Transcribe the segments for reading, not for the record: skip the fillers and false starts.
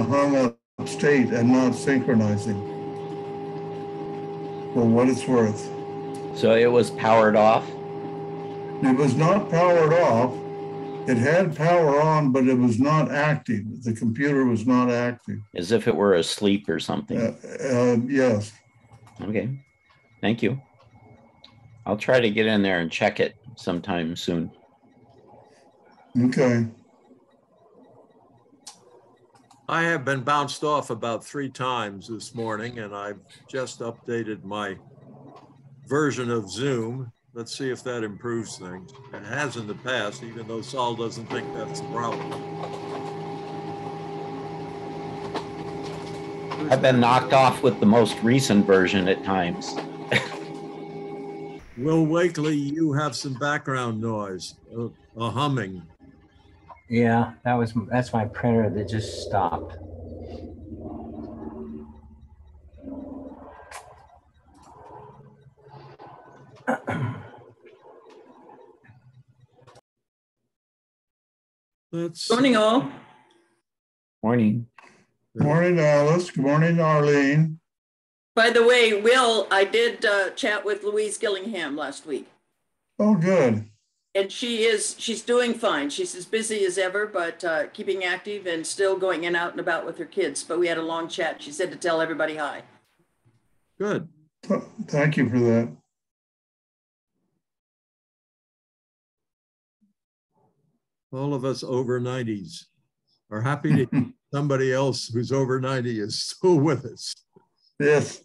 hung up state and not synchronizing, for what it's worth. So it was powered off? It was not powered off. It had power on, but it was not active. The computer was not active. As if it were asleep or something. Yes. Okay. Thank you. I'll try to get in there and check it sometime soon. Okay. I have been bounced off about 3 times this morning, and I've just updated my version of Zoom. Let's see if that improves things. It has in the past, even though Saul doesn't think that's a problem. I've been knocked off with the most recent version at times. Will Wakely, you have some background noise, a humming. Yeah, that's my printer that just stopped. Morning, all. Morning. Morning, Alice. Good morning, Arlene. By the way, Will, I did chat with Louise Gillingham last week. Oh, good. And she's doing fine. She's as busy as ever, but keeping active and still going in, out and about with her kids. But we had a long chat. She said to tell everybody hi. Good. Thank you for that. All of us over 90s are happy to somebody else who's over 90 is still with us. Yes.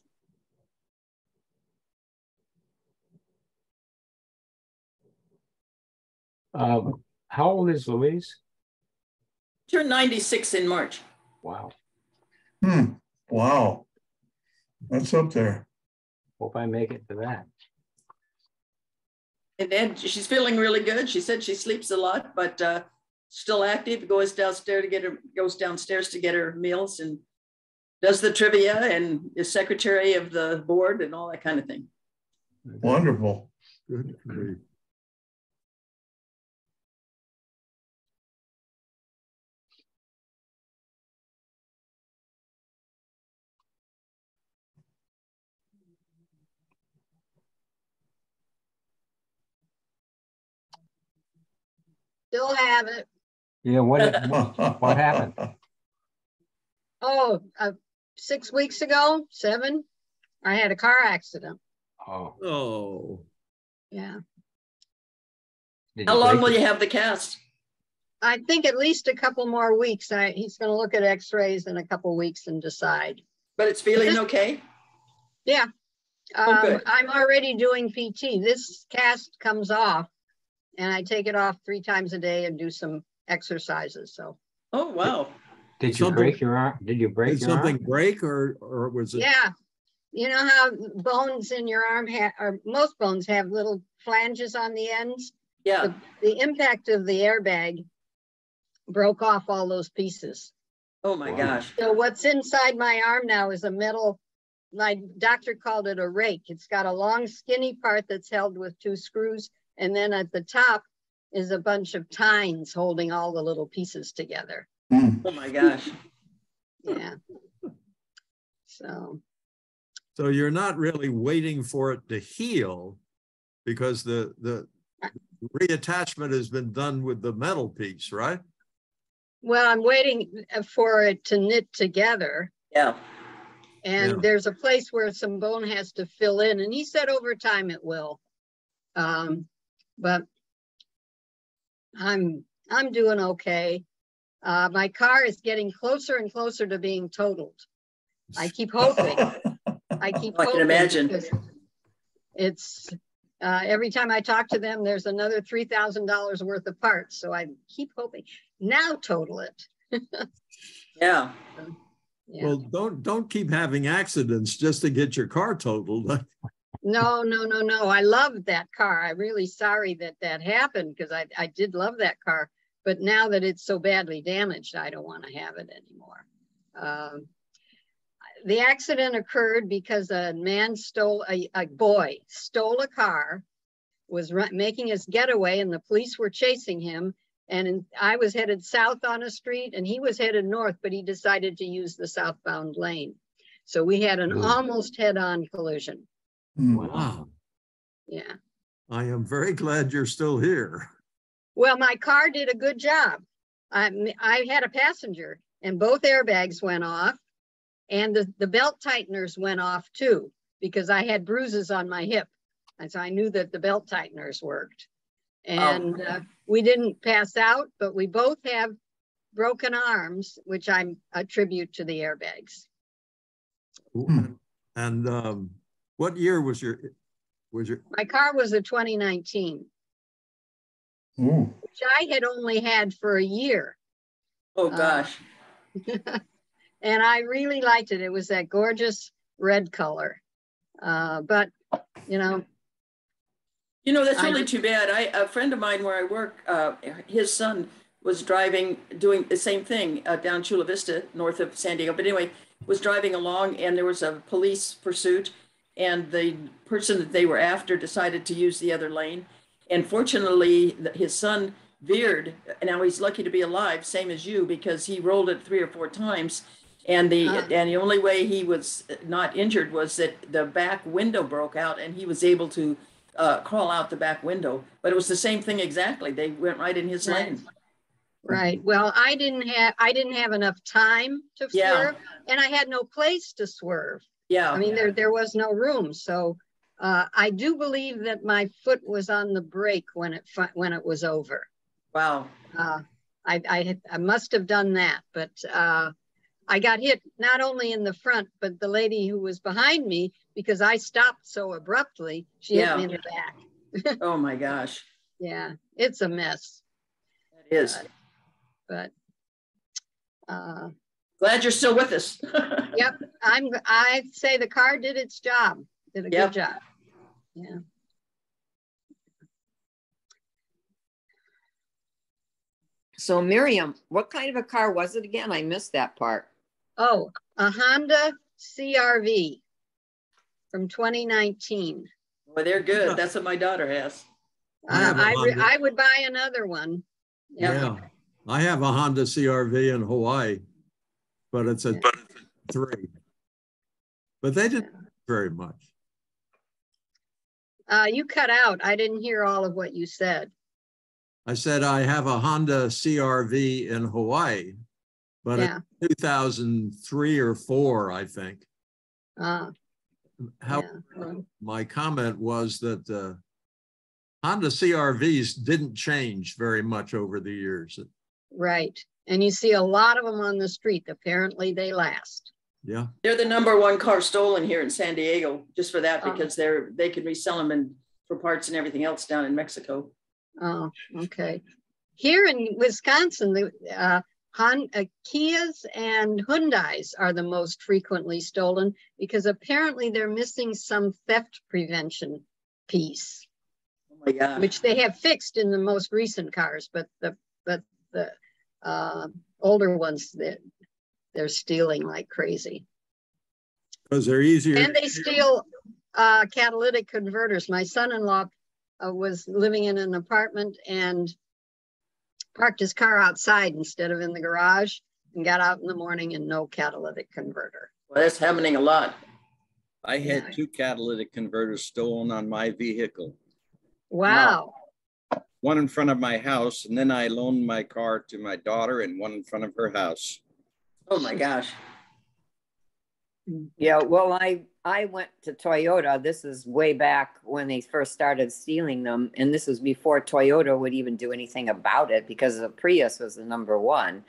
How old is Louise? Turned 96 in March. Wow. Wow. That's up there. Hope I make it to that. And then she's feeling really good. She said she sleeps a lot, but still active, goes downstairs to get her meals and does the trivia and is secretary of the board and all that kind of thing. Wonderful. Good grief. Still have it. Yeah, what happened? Oh, 6 weeks ago, 7, I had a car accident. Oh. Yeah. How long will you have the cast? I think at least a couple more weeks. He's going to look at x-rays in a couple weeks and decide. But it's feeling okay? Yeah. Good. I'm already doing PT. This cast comes off and I take it off 3 times a day and do some exercises. So. Oh, wow. Did you break your arm? Did you break your arm? Did something break or was it? Yeah. You know how bones in your arm or most bones have little flanges on the ends? Yeah. The impact of the airbag broke off all those pieces. Oh my gosh. So what's inside my arm now is a metal, my doctor called it a rake. It's got a long skinny part that's held with 2 screws. And then at the top is a bunch of tines holding all the little pieces together. Oh my gosh. Yeah. So you're not really waiting for it to heal because the reattachment has been done with the metal piece, right? Well, I'm waiting for it to knit together. Yeah. And there's a place where some bone has to fill in. And he said over time it will. But I'm doing okay. My car is getting closer and closer to being totaled. I keep hoping. I can imagine. It's every time I talk to them, there's another $3,000 worth of parts. So I keep hoping. Now total it. Yeah. Yeah. Well, don't keep having accidents just to get your car totaled. No. I love that car. I'm really sorry that happened because I did love that car. But now that it's so badly damaged, I don't want to have it anymore. The accident occurred because a man a boy stole a car, was making his getaway, and the police were chasing him. And I was headed south on a street and he was headed north, but he decided to use the southbound lane. So we had an almost head-on collision. Wow. Yeah. I am very glad you're still here. Well, my car did a good job. I had a passenger and both airbags went off and the belt tighteners went off too, because I had bruises on my hip. And so I knew that the belt tighteners worked. And we didn't pass out, but we both have broken arms, which I attribute to the airbags. And what year was your? My car was a 2019, which I had only had for a year. Oh gosh. And I really liked it. It was that gorgeous red color. But you know, that's really too bad. A friend of mine where I work, his son was doing the same thing down Chula Vista, north of San Diego. But anyway, was driving along and there was a police pursuit and the person that they were after decided to use the other lane. And fortunately, his son veered. Now he's lucky to be alive, same as you, because he rolled it 3 or 4 times. And the only way he was not injured was that the back window broke out and he was able to crawl out the back window. But it was the same thing exactly. They went right in his lane. Right. Well, I didn't have enough time to swerve, and I had no place to swerve. Yeah. I mean, there was no room. So I do believe that my foot was on the brake when it was over. Wow. I must have done that, but I got hit not only in the front, but the lady who was behind me, because I stopped so abruptly, she hit me in the back. Oh my gosh. Yeah, it's a mess. It is. But glad you're still with us. Yep, I say the car did its job. Did a good job. Yeah. So Miriam, what kind of a car was it again? I missed that part. Oh, a Honda CRV from 2019. Well, they're good. That's what my daughter has. I would buy another one. Yeah. I have a Honda CRV in Hawaii, but it's a 3. But they didn't very much. You cut out. I didn't hear all of what you said. I said I have a Honda CRV in Hawaii, but it's 2003 or 4, I think. My comment was that Honda CRVs didn't change very much over the years. Right. And you see a lot of them on the street. Apparently they last. Yeah. They're the #1 car stolen here in San Diego, just for that, because they can resell them for parts and everything else down in Mexico. Oh, okay. Here in Wisconsin, the Kias and Hyundais are the most frequently stolen because apparently they're missing some theft prevention piece. Oh my God. Which they have fixed in the most recent cars, but the older ones that they're stealing like crazy. Because they're easier. And they steal catalytic converters. My son-in-law was living in an apartment and parked his car outside instead of in the garage and got out in the morning and no catalytic converter. Well, that's happening a lot. I had 2 catalytic converters stolen on my vehicle. Wow. One in front of my house, and then I loaned my car to my daughter, and one in front of her house. Oh my gosh. Yeah, well, I went to Toyota. This is way back when they first started stealing them. And this was before Toyota would even do anything about it because the Prius was the #1.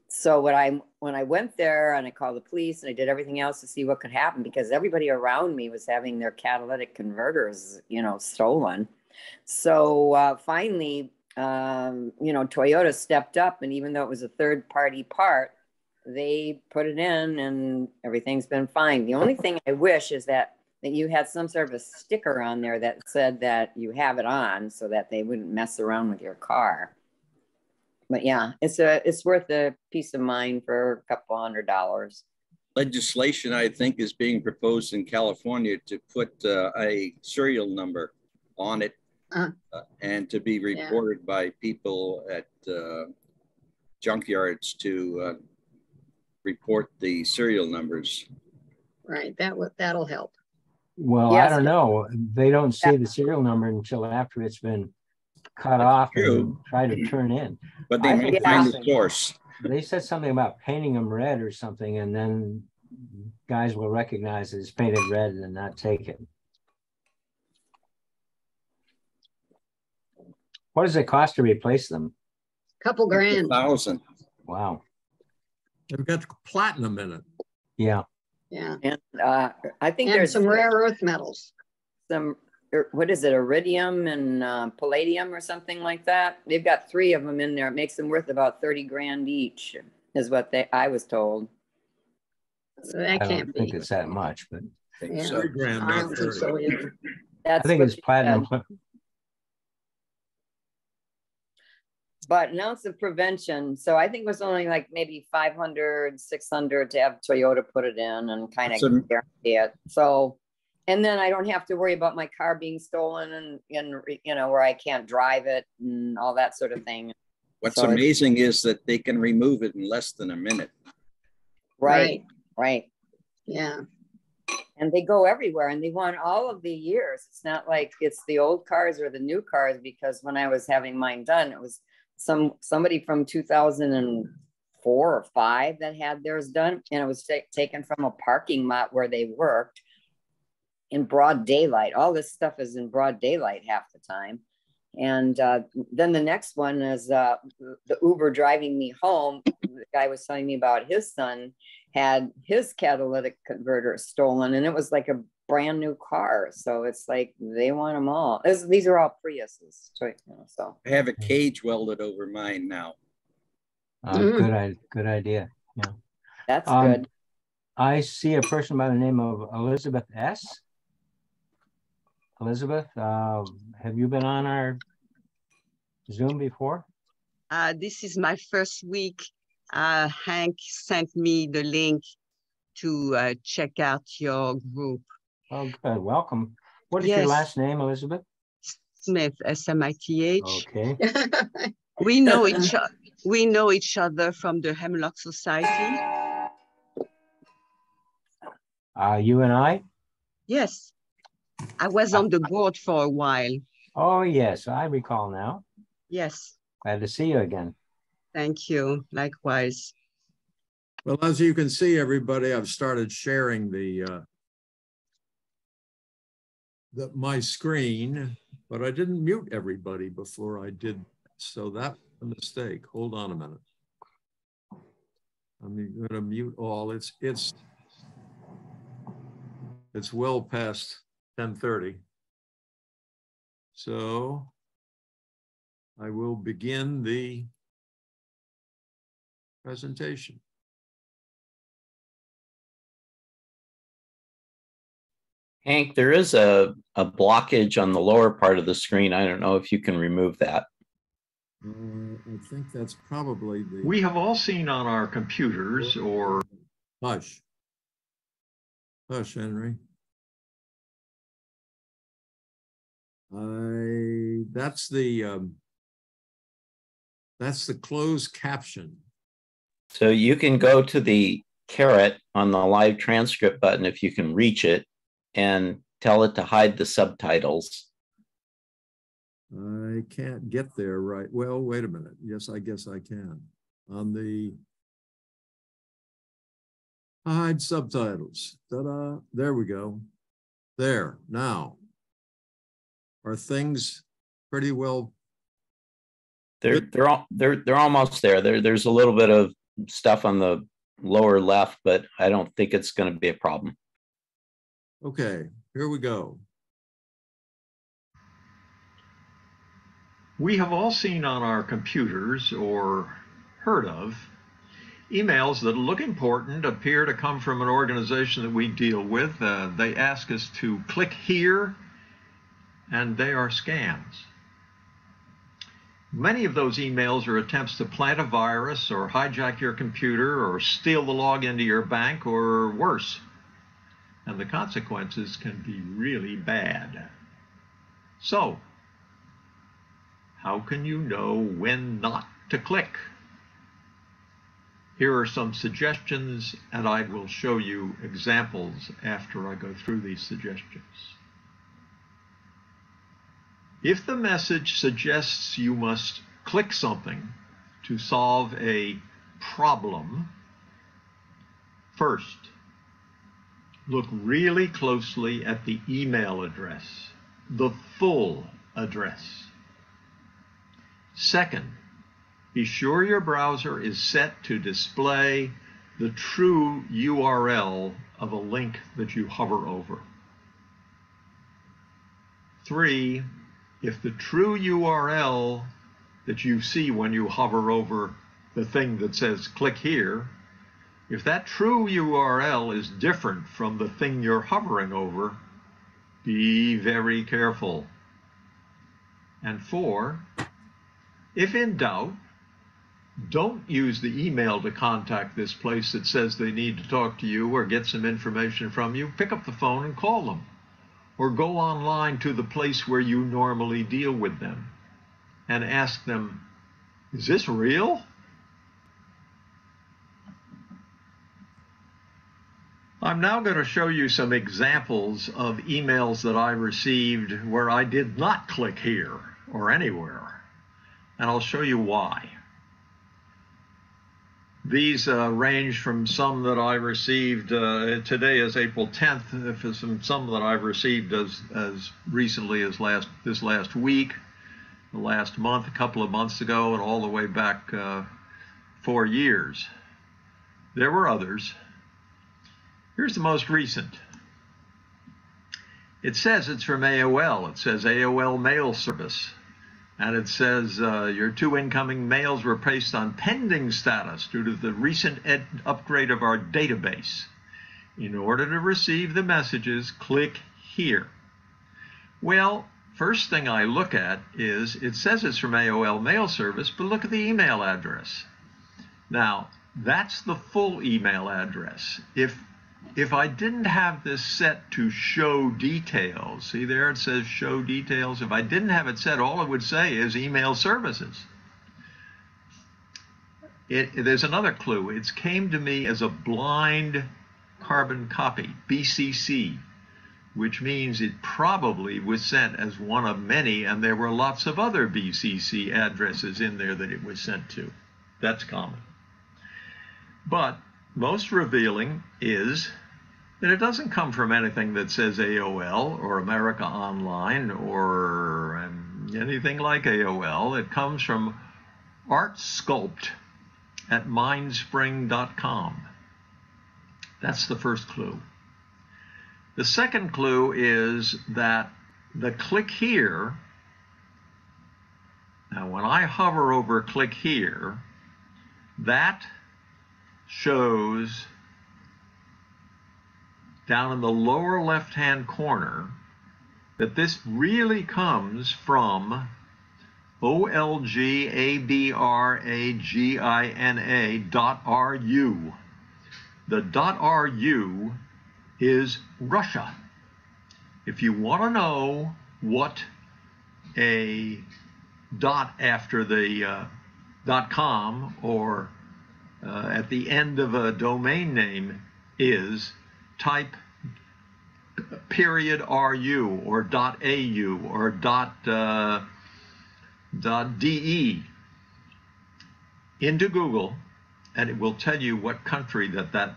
So when I went there and I called the police and I did everything else to see what could happen, because everybody around me was having their catalytic converters, stolen. So finally, Toyota stepped up, and even though it was a third-party part, they put it in and everything's been fine. The only thing I wish is that you had some sort of a sticker on there that said that you have it on so that they wouldn't mess around with your car. But yeah, it's worth a peace of mind for a couple $100. Legislation, I think, is being proposed in California to put a serial number on it. and to be reported by people at junkyards to report the serial numbers. Right, that'll help. Well, Yes. I don't know. They don't see the serial number until after it's been cut off and true. try to turn in. But they I might think find the something- source. They said something about painting them red or something, and then guys will recognize it's painted red and not take it. What does it cost to replace them? Couple grand. 1,000. Wow. They've got platinum in it. Yeah. Yeah. And I think And there's some rare earth metals. some, what is it, iridium and palladium or something like that. They've got 3 of them in there. It makes them worth about 30 grand each, is what I was told. That I can't don't think be. it's that much, but I think Yeah. so. 3 grand, I not don't think 30. so either. I That's think what it's they platinum. said. But an ounce of prevention. So I think it was only like maybe 500, 600 to have Toyota put it in and kind of So- guarantee it. So, and then I don't have to worry about my car being stolen and you know, where I can't drive it and all that sort of thing. What's So it's- amazing is that they can remove it in less than a minute. Right. Right. Yeah. And they go everywhere and they want all of the years. It's not like it's the old cars or the new cars, because when I was having mine done, it was somebody from 2004 or 5 that had theirs done, and it was taken from a parking lot where they worked in broad daylight. All this stuff is in broad daylight half the time. And then the next one is the Uber driving me home. The guy was telling me about his son had his catalytic converter stolen, and it was like a brand new car. So it's like they want them all. These are all Priuses. So I have a cage welded over mine now. Good idea. Yeah. that's good. I see a person by the name of Elizabeth S. Elizabeth, have you been on our Zoom before? This is my first week. Hank sent me the link to check out your group. Oh, good. Welcome. What is your Yes. last name, Elizabeth? Smith, Smith. Okay. We know each other from the Hemlock Society. You and I? Yes, I was on the board for a while. Oh, yes. I recall now. Yes, Glad to see you again. thank you. Likewise. Well, as you can see, everybody, I've started sharing my screen, but I didn't mute everybody before I did. So that's a mistake. Hold on a minute. I'm going to mute all. It's well past 10:30. So I will begin the presentation. Hank, there is a blockage on the lower part of the screen. I don't know if you can remove that. I think that's probably the. We have all seen on our computers or. Hush. Hush, Henry. That's the closed caption. So you can go to the caret on the live transcript button if you can reach it and tell it to hide the subtitles. I can't get there right. Well, wait a minute. Yes, I guess I can. On the hide subtitles. Ta-da. There we go. There. Now, are things pretty well? They're almost there. There's a little bit of stuff on the lower left, but I don't think it's going to be a problem. Okay, here we go. We have all seen on our computers or heard of emails that look important, appear to come from an organization that we deal with. They ask us to click here, and they are scams. Many of those emails are attempts to plant a virus or hijack your computer or steal the login to your bank or worse. And the consequences can be really bad. So, how can you know when not to click? Here are some suggestions, and I will show you examples after I go through these suggestions. If the message suggests you must click something to solve a problem, first, look really closely at the email address, the full address. Second, be sure your browser is set to display the true URL of a link that you hover over. 3, if the true URL that you see when you hover over the thing that says click here, if that true URL is different from the thing you're hovering over, be very careful. And 4, if in doubt, don't use the email to contact this place that says they need to talk to you or get some information from you. Pick up the phone and call them, or go online to the place where you normally deal with them and ask them, is this real? I'm now going to show you some examples of emails that I received where I did not click here or anywhere, and I'll show you why. These range from some that I received, today is April 10th, from some that I've received as recently as this last week, the last month, a couple of months ago, and all the way back 4 years. There were others. Here's the most recent. It says it's from AOL. It says AOL mail service. And it says your 2 incoming mails were placed on pending status due to the recent upgrade of our database. In order to receive the messages, click here. Well, first thing I look at is it says it's from AOL mail service, but look at the email address. Now, that's the full email address. If I didn't have this set to show details, see there it says show details. If I didn't have it set, all it would say is email services. There's another clue. It came to me as a blind carbon copy, BCC, which means it probably was sent as one of many, and there were lots of other BCC addresses in there that it was sent to. That's common. But most revealing is that it doesn't come from anything that says AOL or America Online or anything like AOL. It comes from ArtSculpt at mindspring.com. That's the first clue. The second clue is that the click here, now when I hover over click here, that shows down in the lower left-hand corner that this really comes from olgabragina.ru. The .ru is Russia. If you want to know what a dot after the .com or at the end of a domain name is, type .ru or .au or .de into Google, and it will tell you what country that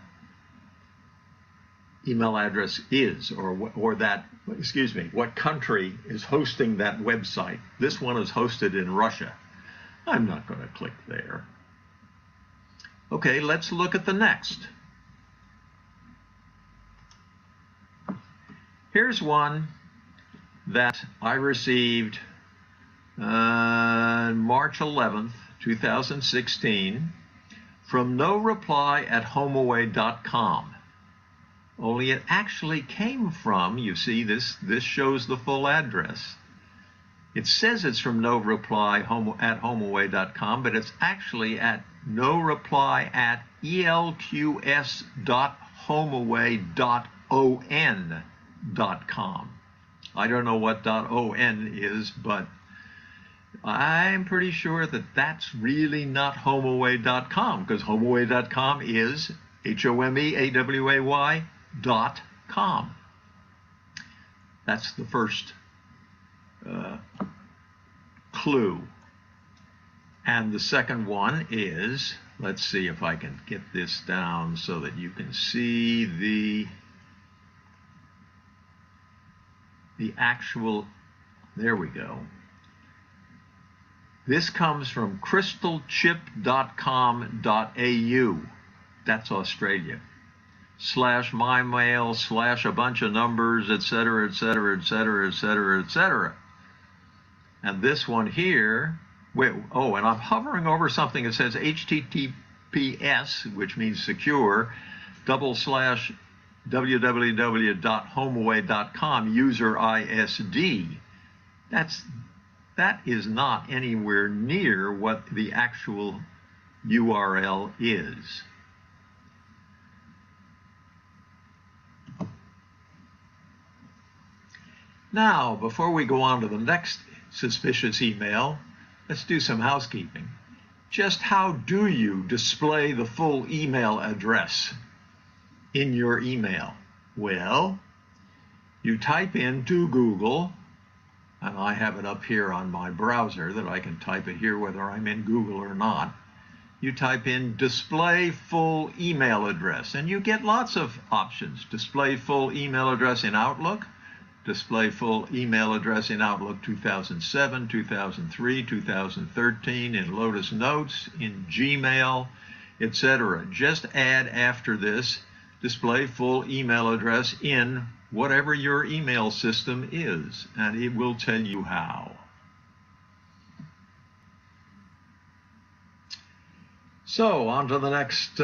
email address is, or what country is hosting that website. This one is hosted in Russia. I'm not going to click there. Okay, let's look at the next. Here's one that I received March 11th, 2016 from noreply@homeaway.com. Only it actually came from, you see, this shows the full address. It says it's from noreply@homeaway.com, but it's actually at noreply@elqs.homeaway.on.com. I don't know what .on is, but I'm pretty sure that that's really not homeaway.com, because homeaway.com is HOMEAWAY.com. That's the first clue. And the second one is, let's see if I can get this down so that you can see the actual, there we go. This comes from crystalchip.com.au. That's Australia. /mymail/ a bunch of numbers, etc., etc., etc., etc., etc. And this one here, wait, oh, and I'm hovering over something that says HTTPS, which means secure, / www.homeaway.com user ISD. That is not anywhere near what the actual URL is. Now, before we go on to the next suspicious email, let's do some housekeeping. Just how do you display the full email address in your email? Well, you type into Google, and I have it up here on my browser that I can type it here whether I'm in Google or not. You type in display full email address, and you get lots of options. Display full email address in Outlook, display full email address in Outlook 2007, 2003, 2013, in Lotus Notes, in Gmail, etc. Just add after this, display full email address in whatever your email system is, and it will tell you how. So, on to the next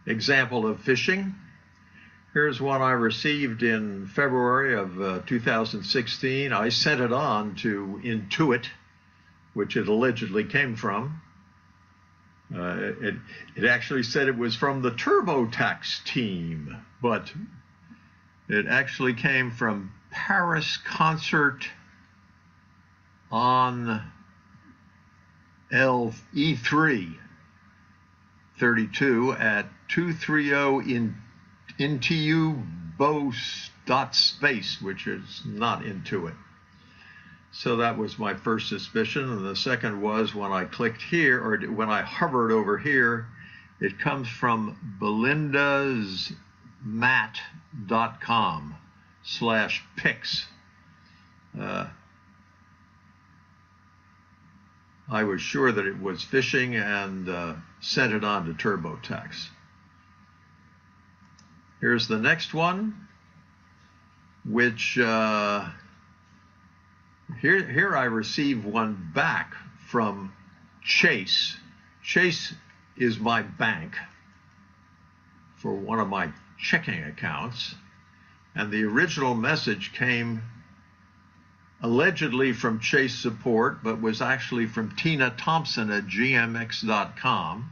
example of phishing. Here's one I received in February of 2016. I sent it on to Intuit, which it allegedly came from. It actually said it was from the TurboTax team, but it actually came from Paris Concert on E3 32 at 230 in intubos.space, which is not Intuit. So that was my first suspicion. And the second was when I clicked here, or when I hovered over here, it comes from belindasmat.com/pics. I was sure that it was phishing and sent it on to TurboTax. Here's the next one, which here I received one back from Chase. Chase is my bank for one of my checking accounts, and the original message came allegedly from Chase support, but was actually from Tina Thompson at gmx.com.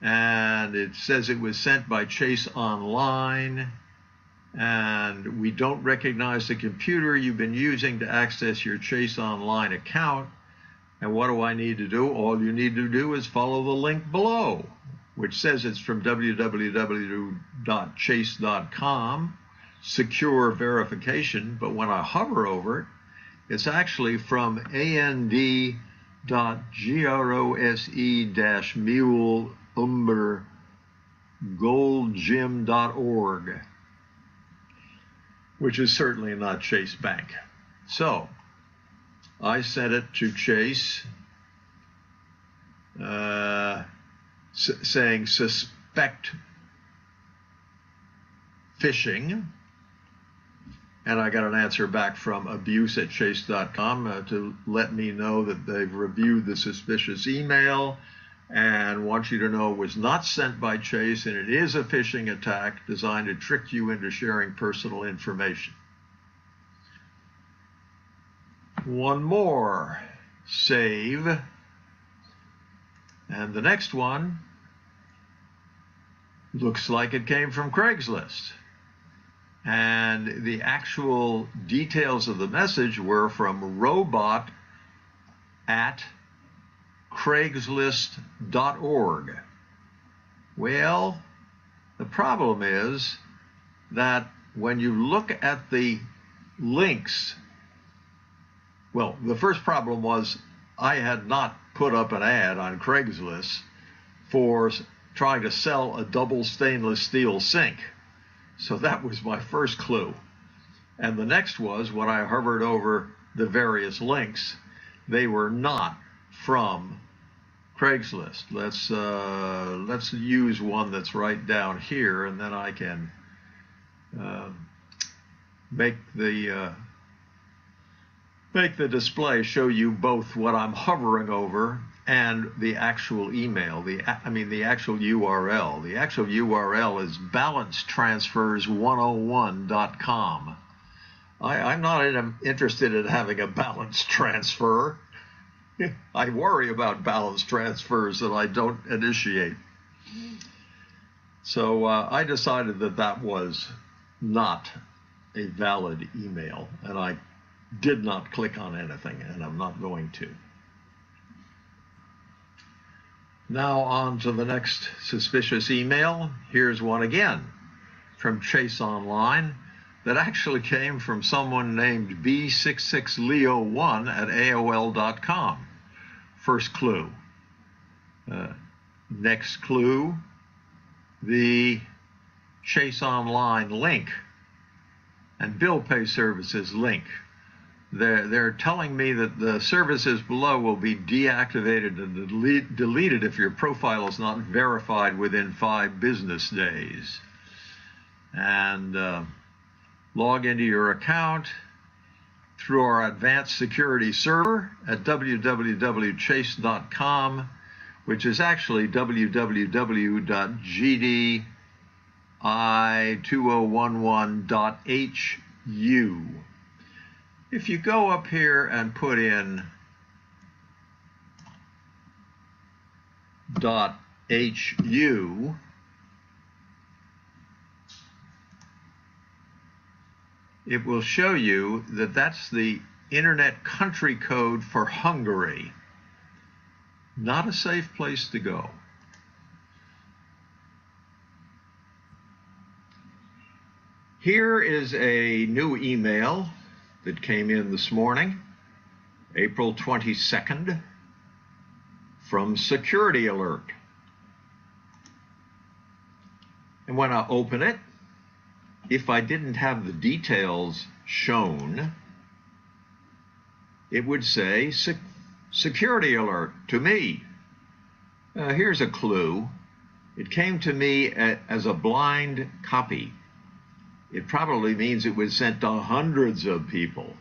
And it says it was sent by Chase Online, and we don't recognize the computer you've been using to access your Chase Online account. And what do I need to do? All you need to do is follow the link below, which says it's from www.chase.com, secure verification, but when I hover over it, it's actually from and.grose-mule-goldgym.org, which is certainly not Chase Bank. So I sent it to Chase saying suspect phishing, and I got an answer back from abuse@chase.com to let me know that they've reviewed the suspicious email and want you to know it was not sent by Chase, and it is a phishing attack designed to trick you into sharing personal information. One more, save, and the next one looks like it came from Craigslist. And the actual details of the message were from robot at Craigslist.org. Well, the problem is that when you look at the links, well, the first problem was I had not put up an ad on Craigslist for trying to sell a double stainless steel sink. So that was my first clue. And the next was when I hovered over the various links, they were not from Craigslist. Let's use one that's right down here, and then I can make the display show you both what I'm hovering over and the actual email, the actual URL. The actual URL is balancetransfers101.com. I'm not interested in having a balance transfer. I worry about balance transfers that I don't initiate. So I decided that that was not a valid email, and I did not click on anything, and I'm not going to. Now on to the next suspicious email. Here's one again from Chase Online that actually came from someone named B66Leo1 at AOL.com. First clue. Next clue, the Chase Online link and bill pay services link. They're telling me that the services below will be deactivated and deleted if your profile is not verified within 5 business days. And log into your account through our advanced security server at www.chase.com, which is actually www.gdi2011.hu. If you go up here and put in .hu, it will show you that that's the internet country code for Hungary. Not a safe place to go. Here is a new email that came in this morning, April 22nd, from Security Alert. And when I open it, if I didn't have the details shown, it would say Security Alert to me. Here's a clue. It came to me as a blind copy. It probably means it was sent to hundreds of people.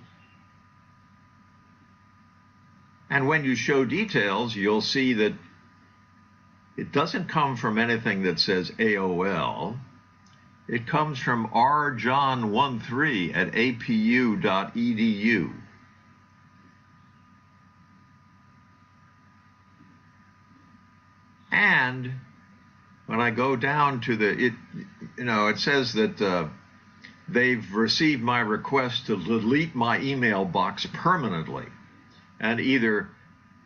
And when you show details, you'll see that it doesn't come from anything that says AOL. It comes from rjohn13 at apu.edu. And when I go down to it says that they've received my request to delete my email box permanently, and either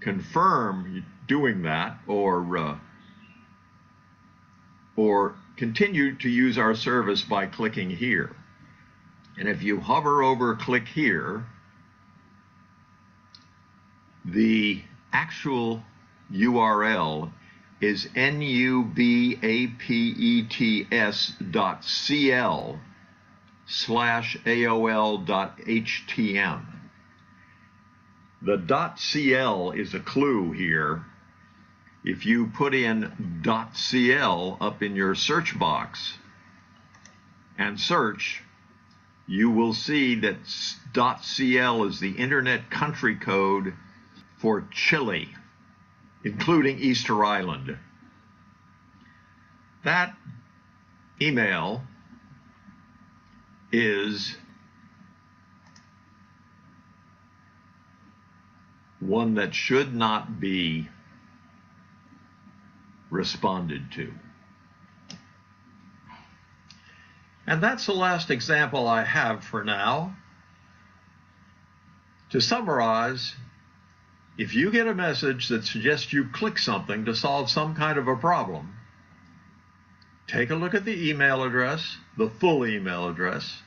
confirm doing that or continue to use our service by clicking here. And if you hover over click here, the actual URL is nubapets.cl/AOL.htm. The .cl is a clue here. If you put in .cl up in your search box and search, you will see that .cl is the internet country code for Chile, including Easter Island. That email is one that should not be responded to. And that's the last example I have for now. To summarize, If you get a message that suggests you click something to solve some kind of a problem, take a look at the email address, the full email address.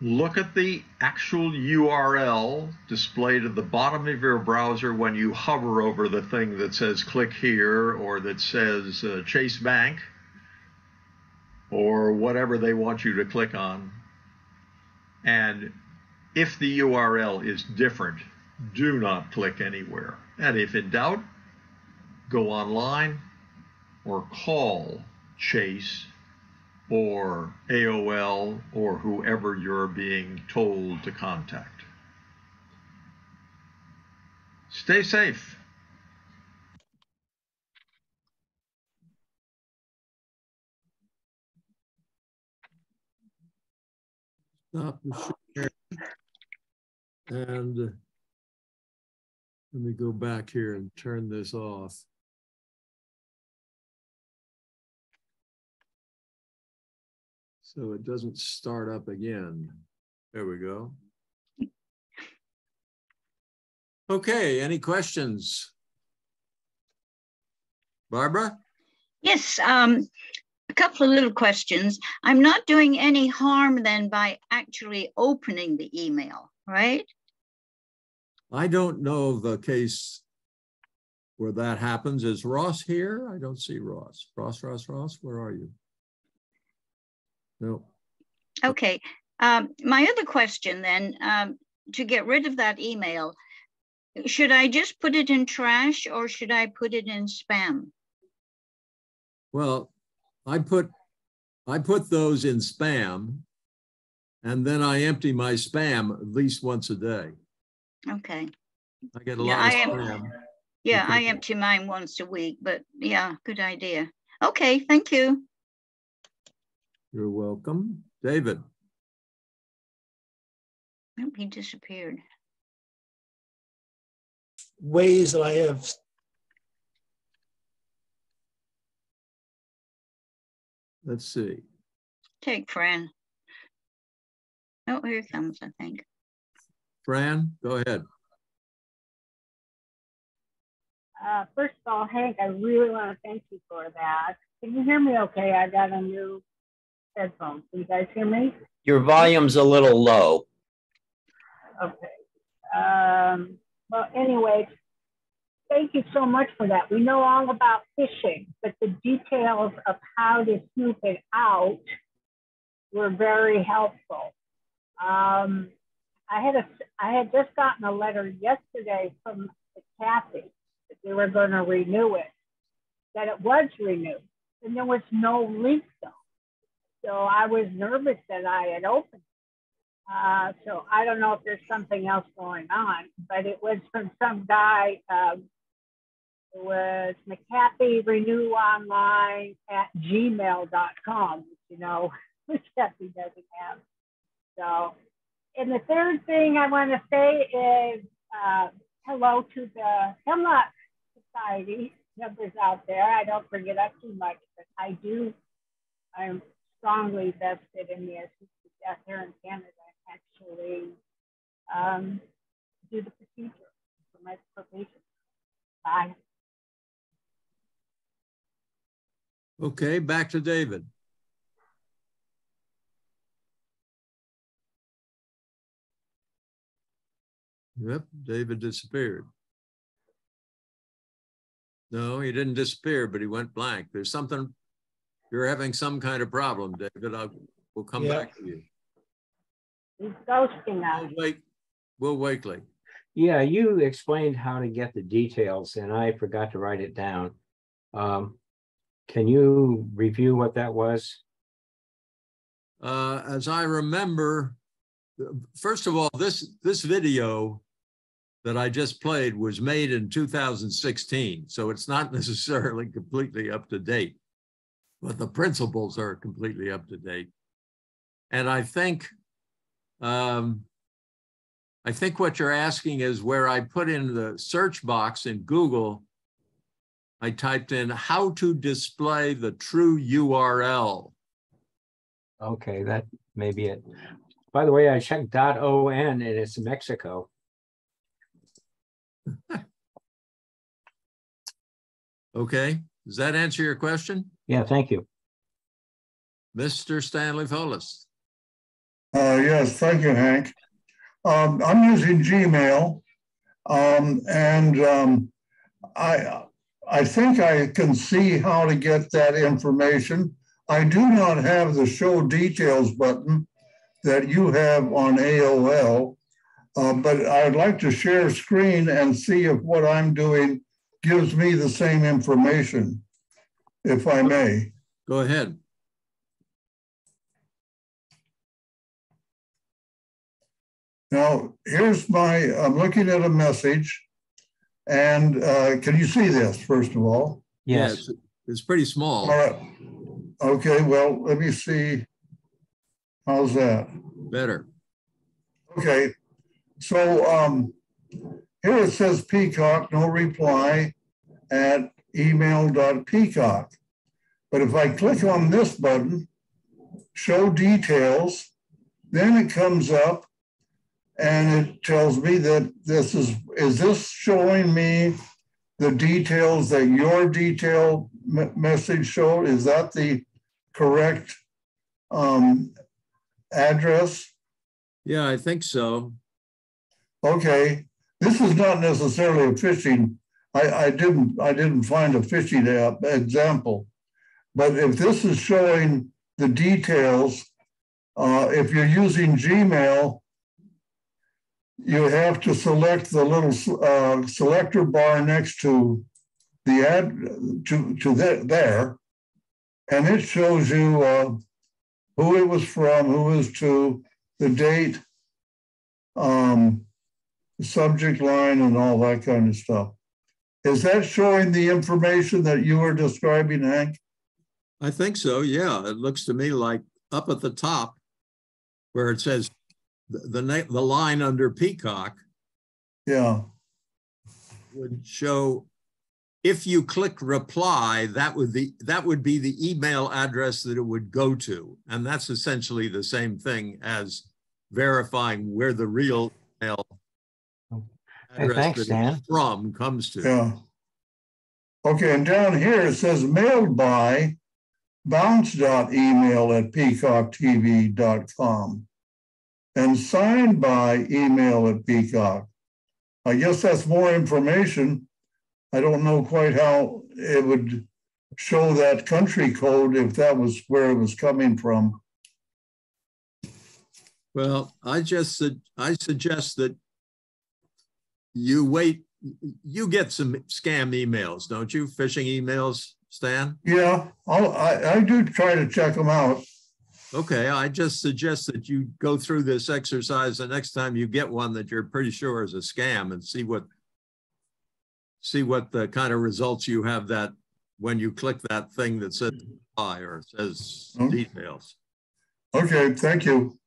Look at the actual URL displayed at the bottom of your browser when you hover over the thing that says click here or that says Chase Bank or whatever they want you to click on. And if the URL is different, do not click anywhere. And if in doubt, go online or call Chase or AOL or whoever you're being told to contact. Stay safe. Stop the share. And let me go back here and turn this off. So it doesn't start up again. There we go. Okay, any questions? Barbara? Yes, a couple of little questions. I'm not doing any harm then by actually opening the email, right? I don't know of the case where that happens. Is Ross here? I don't see Ross. Ross, where are you? No. Okay. My other question then, to get rid of that email, should I just put it in trash or should I put it in spam? Well, I put those in spam, and then I empty my spam at least once a day. Okay. I get a lot of spam. Yeah, I empty mine once a week, but yeah, good idea. Okay, thank you. You're welcome. David. Nope, he disappeared. Ways that I have. Let's see. Take Fran. Oh, here it comes, I think. Fran, go ahead. First of all, Hank, I really want to thank you for that. Can you hear me okay? I got a new headphone. Can you guys hear me? Your volume's a little low. Okay. Well, anyway, thank you so much for that. We know all about phishing, but the details of how to snoop it out were very helpful. I had just gotten a letter yesterday from Kathy that they were going to renew it, that it was renewed, and there was no link though. So I was nervous that I had opened it. So I don't know if there's something else going on, but it was from some guy. It was McCaffey Renew Online at gmail.com, which, you know, McCaffey doesn't have. So, and the third thing I want to say is hello to the Hemlock Society members out there. I don't bring it up too much, but I'm strongly vested in the assisted death here in Canada and actually do the procedure for patients. Bye. Okay, back to David. Yep, David disappeared. No, he didn't disappear, but he went blank. There's something, you're having some kind of problem, David. We'll come back to you. He's ghosting us. Will Wakely. Yeah, you explained how to get the details, and I forgot to write it down. Can you review what that was? As I remember, first of all, this video that I just played was made in 2016, so it's not necessarily completely up to date, but the principles are completely up to date. And I think what you're asking is where I put in the search box in Google, I typed in how to display the true URL. Okay, that may be it. By the way, I checked .on and it's Mexico. Okay, does that answer your question? Yeah, thank you. Mr. Stanley Folis. Yes, thank you, Hank. I'm using Gmail, and I think I can see how to get that information. I do not have the show details button that you have on AOL, but I'd like to share screen and see if what I'm doing gives me the same information, if I may. Go ahead. Now, here's I'm looking at a message, and can you see this, first of all? Yes. Yeah, it's pretty small. All right. Okay, well, let me see. How's that? Better. Okay, so here it says Peacock, no reply at email.peacock. But if I click on this button, show details, then it comes up and it tells me that is this showing me the details that your detailed message showed? Is that the correct address? Yeah, I think so. Okay, this is not necessarily a phishing. I didn't find a phishing example, but if this is showing the details, if you're using Gmail, you have to select the little selector bar next to the there, and it shows you who it was from, who it was to, the date, subject line, and all that kind of stuff. Is that showing the information that you were describing, Hank? I think so, yeah. It looks to me like up at the top where it says the line under Peacock. Yeah. Would show, if you click reply, that would be the email address that it would go to. And that's essentially the same thing as verifying where the real email address thanks, Stan. from comes to. Yeah. Okay, and down here it says mailed by bounce.email@peacocktv.com and signed by email at Peacock. I guess that's more information. I don't know quite how it would show that country code if that was where it was coming from. Well, I suggest that you wait. You get some scam emails, don't you? Phishing emails, Stan? Yeah, I do try to check them out. Okay, I just suggest that you go through this exercise the next time you get one that you're pretty sure is a scam, and see what the kind of results you have that when you click that thing that says reply or says details. Okay, thank you.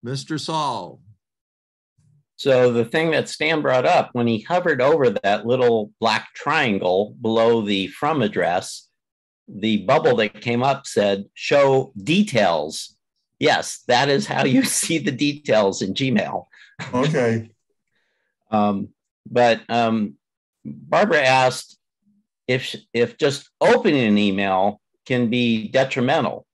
Mr. Saul. So the thing that Stan brought up, when he hovered over that little black triangle below the from address, the bubble that came up said, show details. Yes, that is how you see the details in Gmail. Okay. But Barbara asked if just opening an email can be detrimental.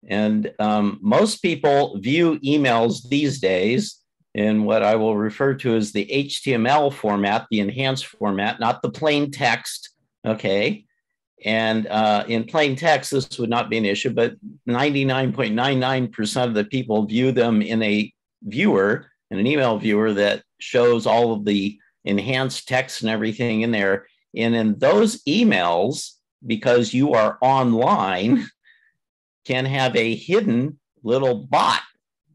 And most people view emails these days in what I will refer to as the HTML format, the enhanced format, not the plain text, okay? And in plain text, this would not be an issue, but 99.99% of the people view them in a viewer, in an email viewer that shows all of the enhanced text and everything in there. And in those emails, because you are online, can have a hidden little bot,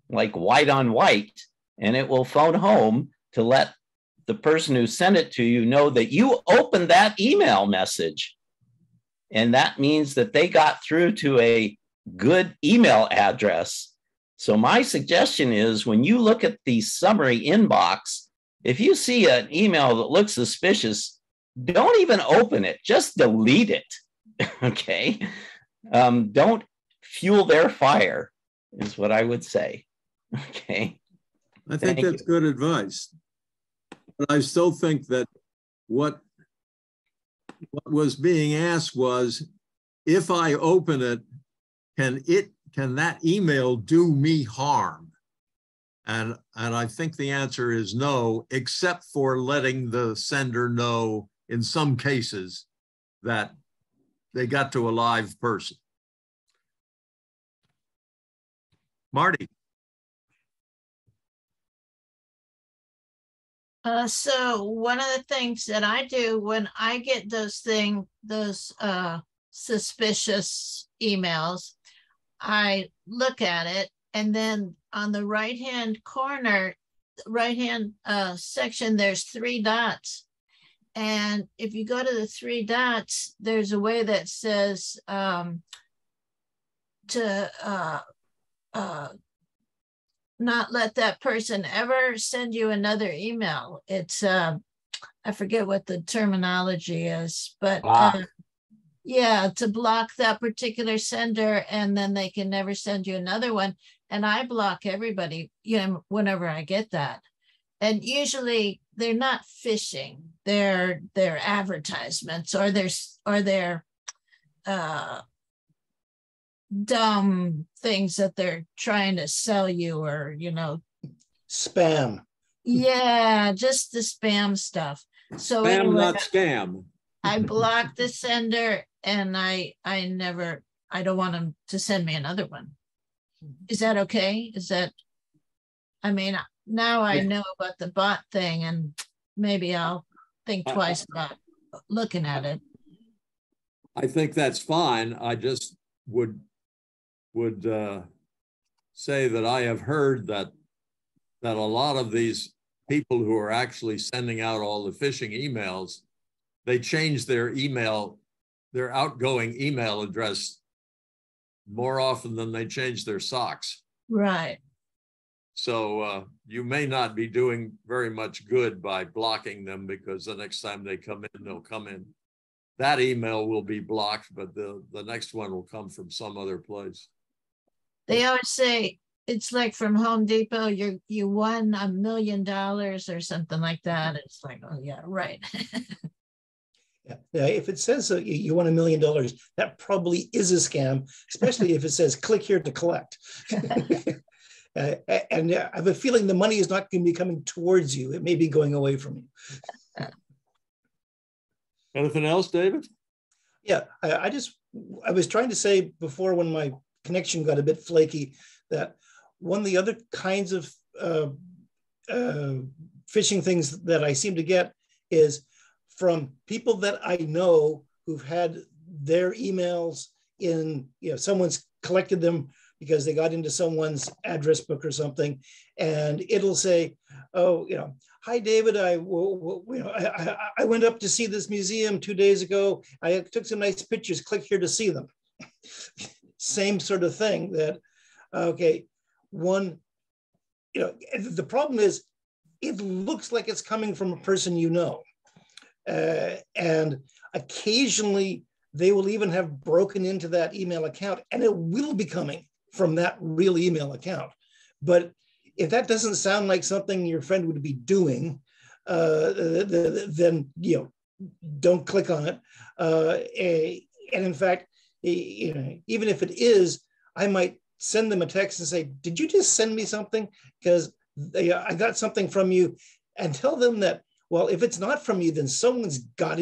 like white on white, and it will phone home to let the person who sent it to you know that you opened that email message. And that means that they got through to a good email address. So my suggestion is, when you look at the summary inbox, if you see an email that looks suspicious, don't even open it, just delete it, okay? Don't fuel their fire, is what I would say, okay? I think that's good advice. But I still think that what was being asked was, if I open it, can that email do me harm? And I think the answer is no, except for letting the sender know in some cases that they got to a live person. Marty. So one of the things that I do when I get those suspicious emails, I look at it, and then on the right-hand corner, right-hand section, there's 3 dots. And if you go to the 3 dots, there's a way that says to not let that person ever send you another email. It's I forget what the terminology is, but yeah, to block that particular sender, and then they can never send you another one. And I block everybody, whenever I get that. And usually they're not phishing, they're advertisements, or they're dumb things that they're trying to sell you, or spam. Yeah, just the spam stuff. So spam, anyway, not scam. I block the sender, and I don't want them to send me another one. Is that okay? Now I know about the bot thing, and maybe I'll think twice about looking at it. I think that's fine. I just would say that I have heard that a lot of these people who are actually sending out all the phishing emails, they change their outgoing email address more often than they change their socks. Right. So you may not be doing very much good by blocking them, because the next time they come in, they'll come in. That email will be blocked, but the next one will come from some other place. They always say it's like from Home Depot, you won $1 million or something like that. It's like, oh yeah, right. Yeah, if it says you won $1 million, that probably is a scam, especially if it says click here to collect. And I have a feeling the money is not going to be coming towards you. It may be going away from you. Anything else, David? Yeah, I was trying to say before, when my connection got a bit flaky, that one of the other kinds of phishing things that I seem to get is from people that I know who've had their emails in, someone's collected them because they got into someone's address book or something, and it'll say, oh, hi, David, I went up to see this museum 2 days ago. I took some nice pictures, click here to see them. Same sort of thing. That, okay, the problem is it looks like it's coming from a person and occasionally they will even have broken into that email account, and it will be coming from that real email account. But if that doesn't sound like something your friend would be doing, then don't click on it. And in fact, even if it is, I might send them a text and say, "Did you just send me something? Because I got something from you," and tell them that, well, if it's not from you, then someone's got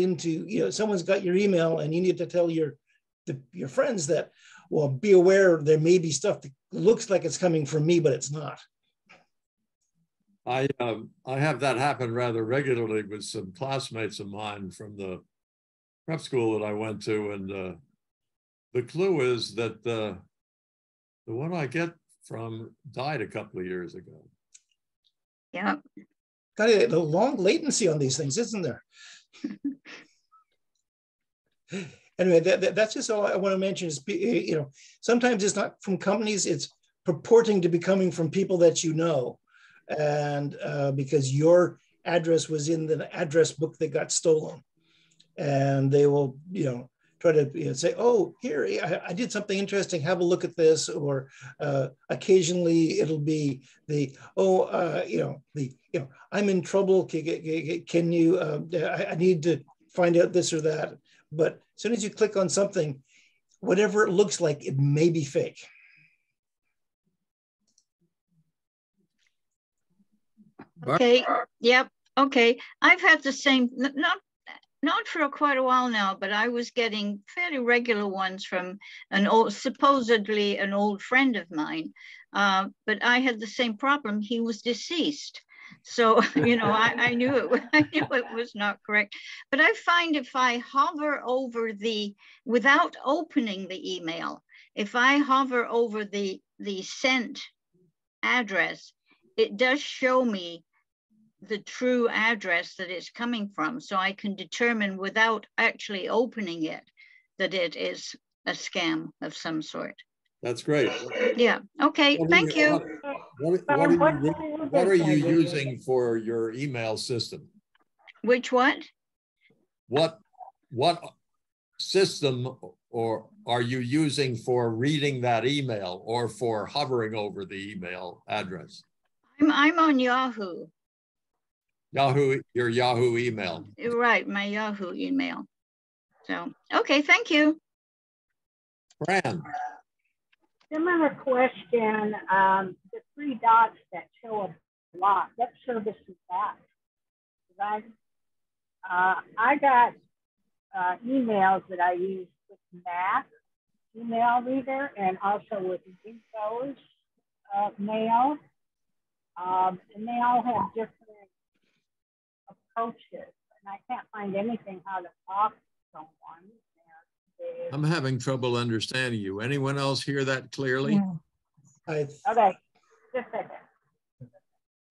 someone's got your email, and you need to tell your friends that, well, be aware there may be stuff that looks like it's coming from me, but it's not. I have that happen rather regularly with some classmates of mine from the prep school that I went to, and the clue is that the one I get from died a couple of years ago. Yeah. Got a long latency on these things, isn't there? Anyway, that's just all I want to mention is, sometimes it's not from companies, it's purporting to be coming from people that you know. And because your address was in the address book that got stolen. And they will, try to say, oh, here, I did something interesting, have a look at this. Or occasionally it'll be the, I'm in trouble, can you, I need to find out this or that. But as soon as you click on something, whatever it looks like, it may be fake. Okay, yep, okay. I've had the same, not for quite a while now, but I was getting fairly regular ones from supposedly an old friend of mine. But I had the same problem. He was deceased. So, I knew it was not correct. But I find if I hover over without opening the email, if I hover over the sent address, it does show me the true address that it's coming from. So I can determine without actually opening it that it is a scam of some sort. That's great. Yeah, okay, thank you. What are you using for your email system? Which what? What system or are you using for reading that email or for hovering over the email address? I'm on Yahoo. Your Yahoo email. Right, my Yahoo email. So, okay, thank you. Fran. Similar question, the three dots that show a block, what service is that? I got emails that I use with Mac email reader and also with Windows mail. And they all have different approaches, and I can't find anything how to block someone. I'm having trouble understanding you. Anyone else hear that clearly? Yeah. Okay, just a second.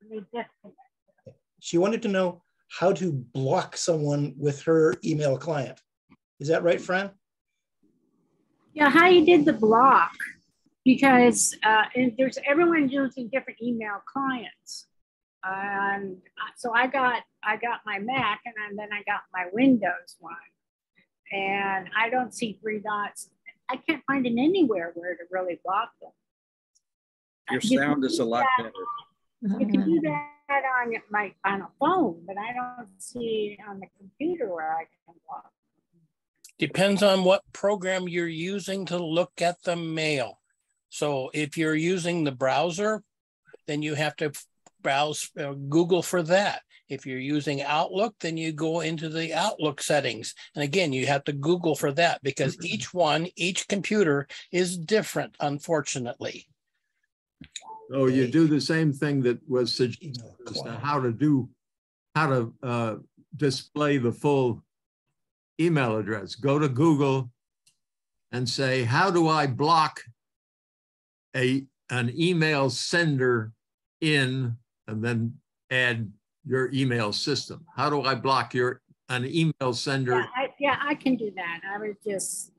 Let me disconnect. She wanted to know how to block someone with her email client. Is that right, Fran? Yeah, how you did the block, because and there's everyone using different email clients. And so I got my Mac, and then I got my Windows one, and I don't see three dots. I can't find it anywhere where to really block them. Your sound is a lot better. You can do that on a phone, but I don't see it on the computer where I can block. Depends on what program you're using to look at the mail. So if you're using the browser, then you have to browse Google for that. If you're using Outlook, then you go into the Outlook settings. And again, you have to Google for that because each computer is different, unfortunately. So you do the same thing that was suggested as to how to display the full email address. Go to Google and say, how do I block an email sender in, and then add your email system. How do I block an email sender? Yeah, I can do that. I was just,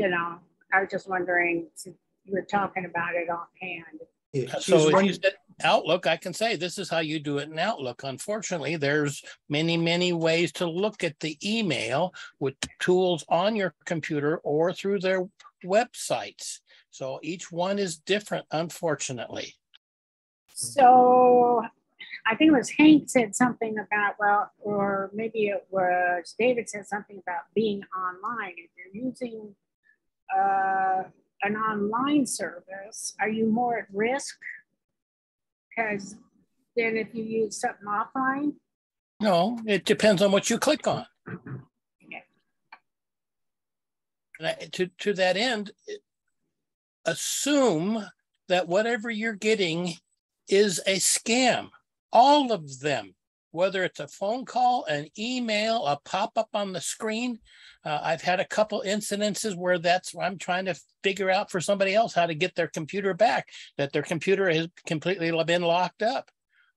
I was just wondering, since you were talking about it offhand. Yeah, so if you said Outlook, I can say this is how you do it in Outlook. Unfortunately, there's many, many ways to look at the email with tools on your computer or through their websites. So each one is different, unfortunately. So I think it was Hank said something about, or maybe it was David said something about being online. If you're using an online service, are you more at risk? Because then if you use something offline? No, it depends on what you click on. Okay. To that end, assume that whatever you're getting is a scam. All of them, whether it's a phone call, an email, a pop-up on the screen. I've had a couple incidences where I'm trying to figure out for somebody else how to get their computer back, that their computer has completely been locked up.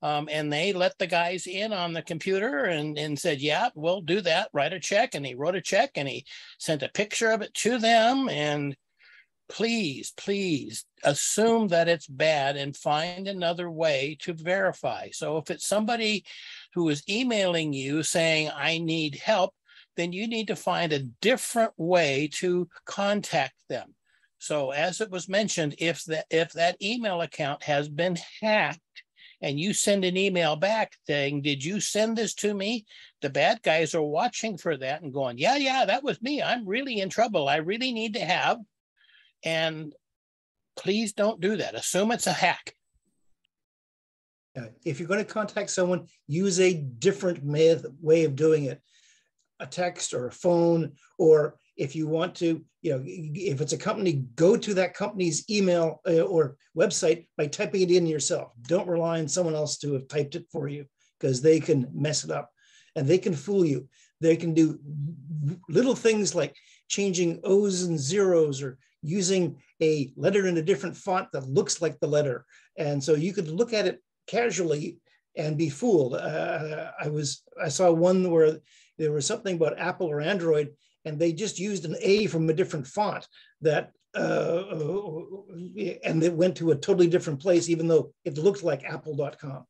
And they let the guys in on the computer and said, yeah, we'll do that, write a check. And he wrote a check and he sent a picture of it to them. And please, please assume that it's bad and find another way to verify. So if it's somebody who is emailing you saying, I need help, then you need to find a different way to contact them. So as it was mentioned, if that email account has been hacked and you send an email back saying, did you send this to me? The bad guys are watching for that and going, yeah, that was me. I'm really in trouble. I really need to have. And please don't do that. Assume it's a hack. If you're going to contact someone, use a different way of doing it. A text or a phone, or if you want to, if it's a company, go to that company's email or website by typing it in yourself. Don't rely on someone else to have typed it for you, because they can mess it up and they can fool you. They can do little things like changing O's and zeros or using a letter in a different font that looks like the letter. And so you could look at it casually and be fooled. I saw one where there was something about Apple or Android, and they just used an A from a different font and it went to a totally different place, even though it looked like apple.com.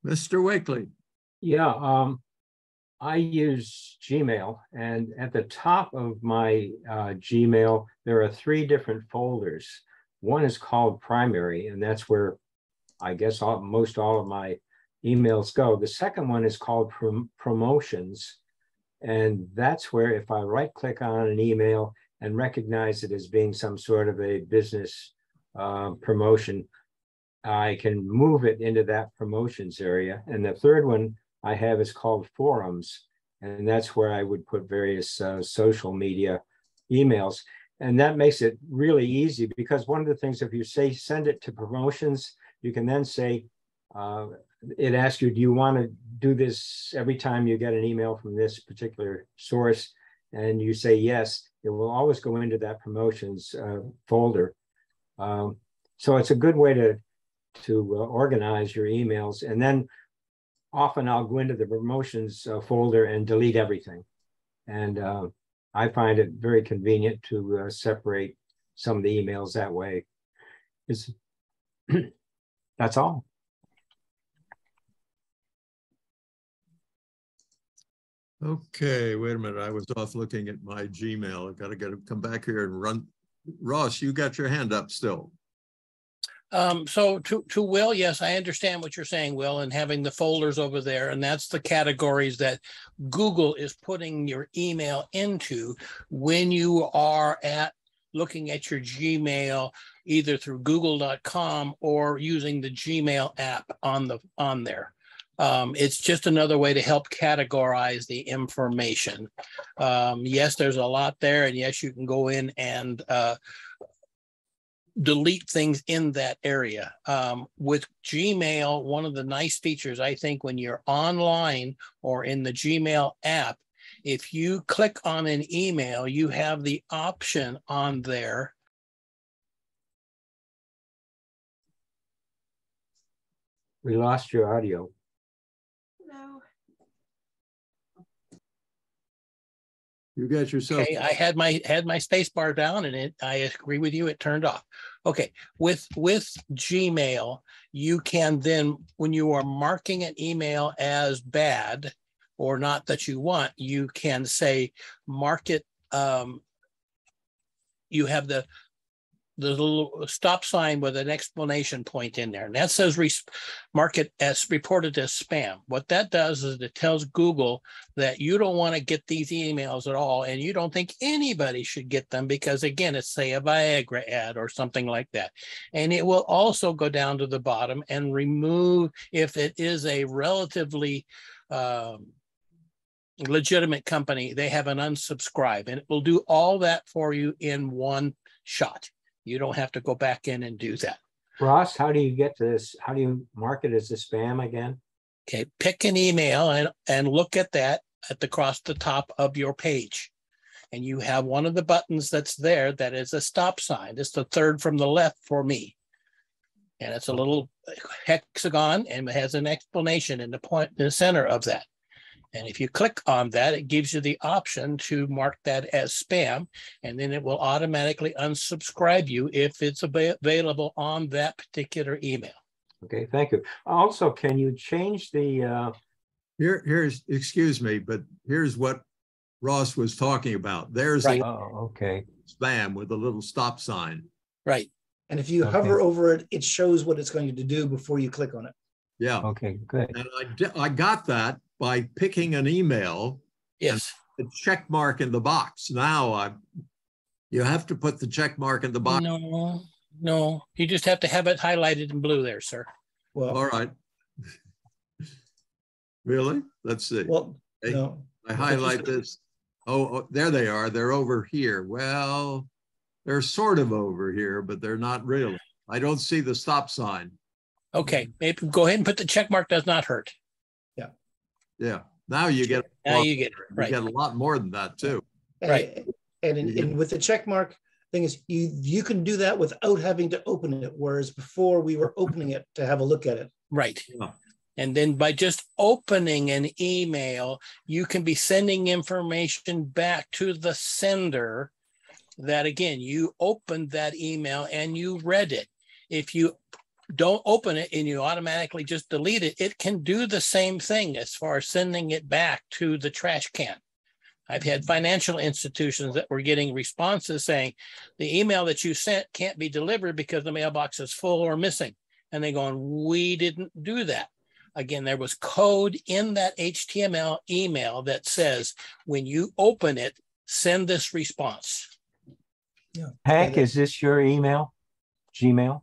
Mr. Wakely. Yeah, I use Gmail, and at the top of my Gmail, there are 3 different folders. One is called primary, and that's where I guess most all of my emails go. The second one is called promotions, and that's where if I right click on an email and recognize it as being some sort of a business promotion, I can move it into that promotions area. And the third one I have is called forums, and that's where I would put various social media emails. And that makes it really easy, because one of the things, if you say send it to promotions, you can then say, it asks you, do you want to do this every time you get an email from this particular source? And you say yes, it will always go into that promotions folder. So it's a good way to organize your emails. And then often I'll go into the promotions folder and delete everything. And I find it very convenient to separate some of the emails that way. That's all. Okay, wait a minute. I was off looking at my Gmail. I've got to come back here and run. Ross, you got your hand up still. So to Will, yes, I understand what you're saying, Will, and having the folders over there, and that's the categories that Google is putting your email into when you are looking at your Gmail, either through google.com or using the Gmail app on there. It's just another way to help categorize the information. Yes, there's a lot there, and yes, you can go in and delete things in that area. With Gmail, one of the nice features, I think, when you're online or in the Gmail app, if you click on an email, you have the option on there. We lost your audio. No. You got yourself. Okay, I had my space bar down, and I agree with you, it turned off. Okay, with Gmail, you can then, when you are marking an email as bad or not that you want, you can say mark it. You have the little stop sign with an exclamation point in there, and that says mark it as reported as spam. What that does is it tells Google that you don't want to get these emails at all, and you don't think anybody should get them because, again, it's, say, a Viagra ad or something like that. And it will also go down to the bottom and remove, if it is a relatively legitimate company, they have an unsubscribe, and it will do all that for you in one shot. You don't have to go back in and do that. Ross, how do you get to this? How do you mark it as a spam again? Okay, pick an email and look at that across the top of your page. And you have one of the buttons that's there that is a stop sign. It's the third from the left for me. And it's a little hexagon, and it has an explanation in the center of that. And if you click on that, it gives you the option to mark that as spam, and then it will automatically unsubscribe you if it's available on that particular email. Okay, thank you. Also, can you change the Here's, excuse me, but here's what Ross was talking about. There's Right. Okay. spam with a little stop sign. Right. And if you hover over it, it shows what it's going to do before you click on it. Yeah. Okay, good. And I got that by picking an email. Yes. And a check mark in the box. Now you have to put the check mark in the box. No, you just have to have it highlighted in blue there, sir. Well, all right. Really? Let's see. Well, okay. No. I highlight this. Oh, there they are. They're over here. Well, they're sort of over here, but they're not really. I don't see the stop sign. Okay, maybe go ahead and put the check mark. Does not hurt. Yeah. Yeah. Now you get. Now you get it. Right. You get a lot more than that too. Right. And with the check mark thing is you can do that without having to open it, whereas before we were opening it to have a look at it. Right. Yeah. And then by just opening an email, you can be sending information back to the sender that, again, you opened that email and you read it. If you don't open it and you automatically just delete it, it can do the same thing as far as sending it back to the trash can. I've had financial institutions that were getting responses saying the email that you sent can't be delivered because the mailbox is full or missing. And they're going, we didn't do that. Again, there was code in that HTML email that says, when you open it, send this response. Yeah. Hank, is this your email? Gmail?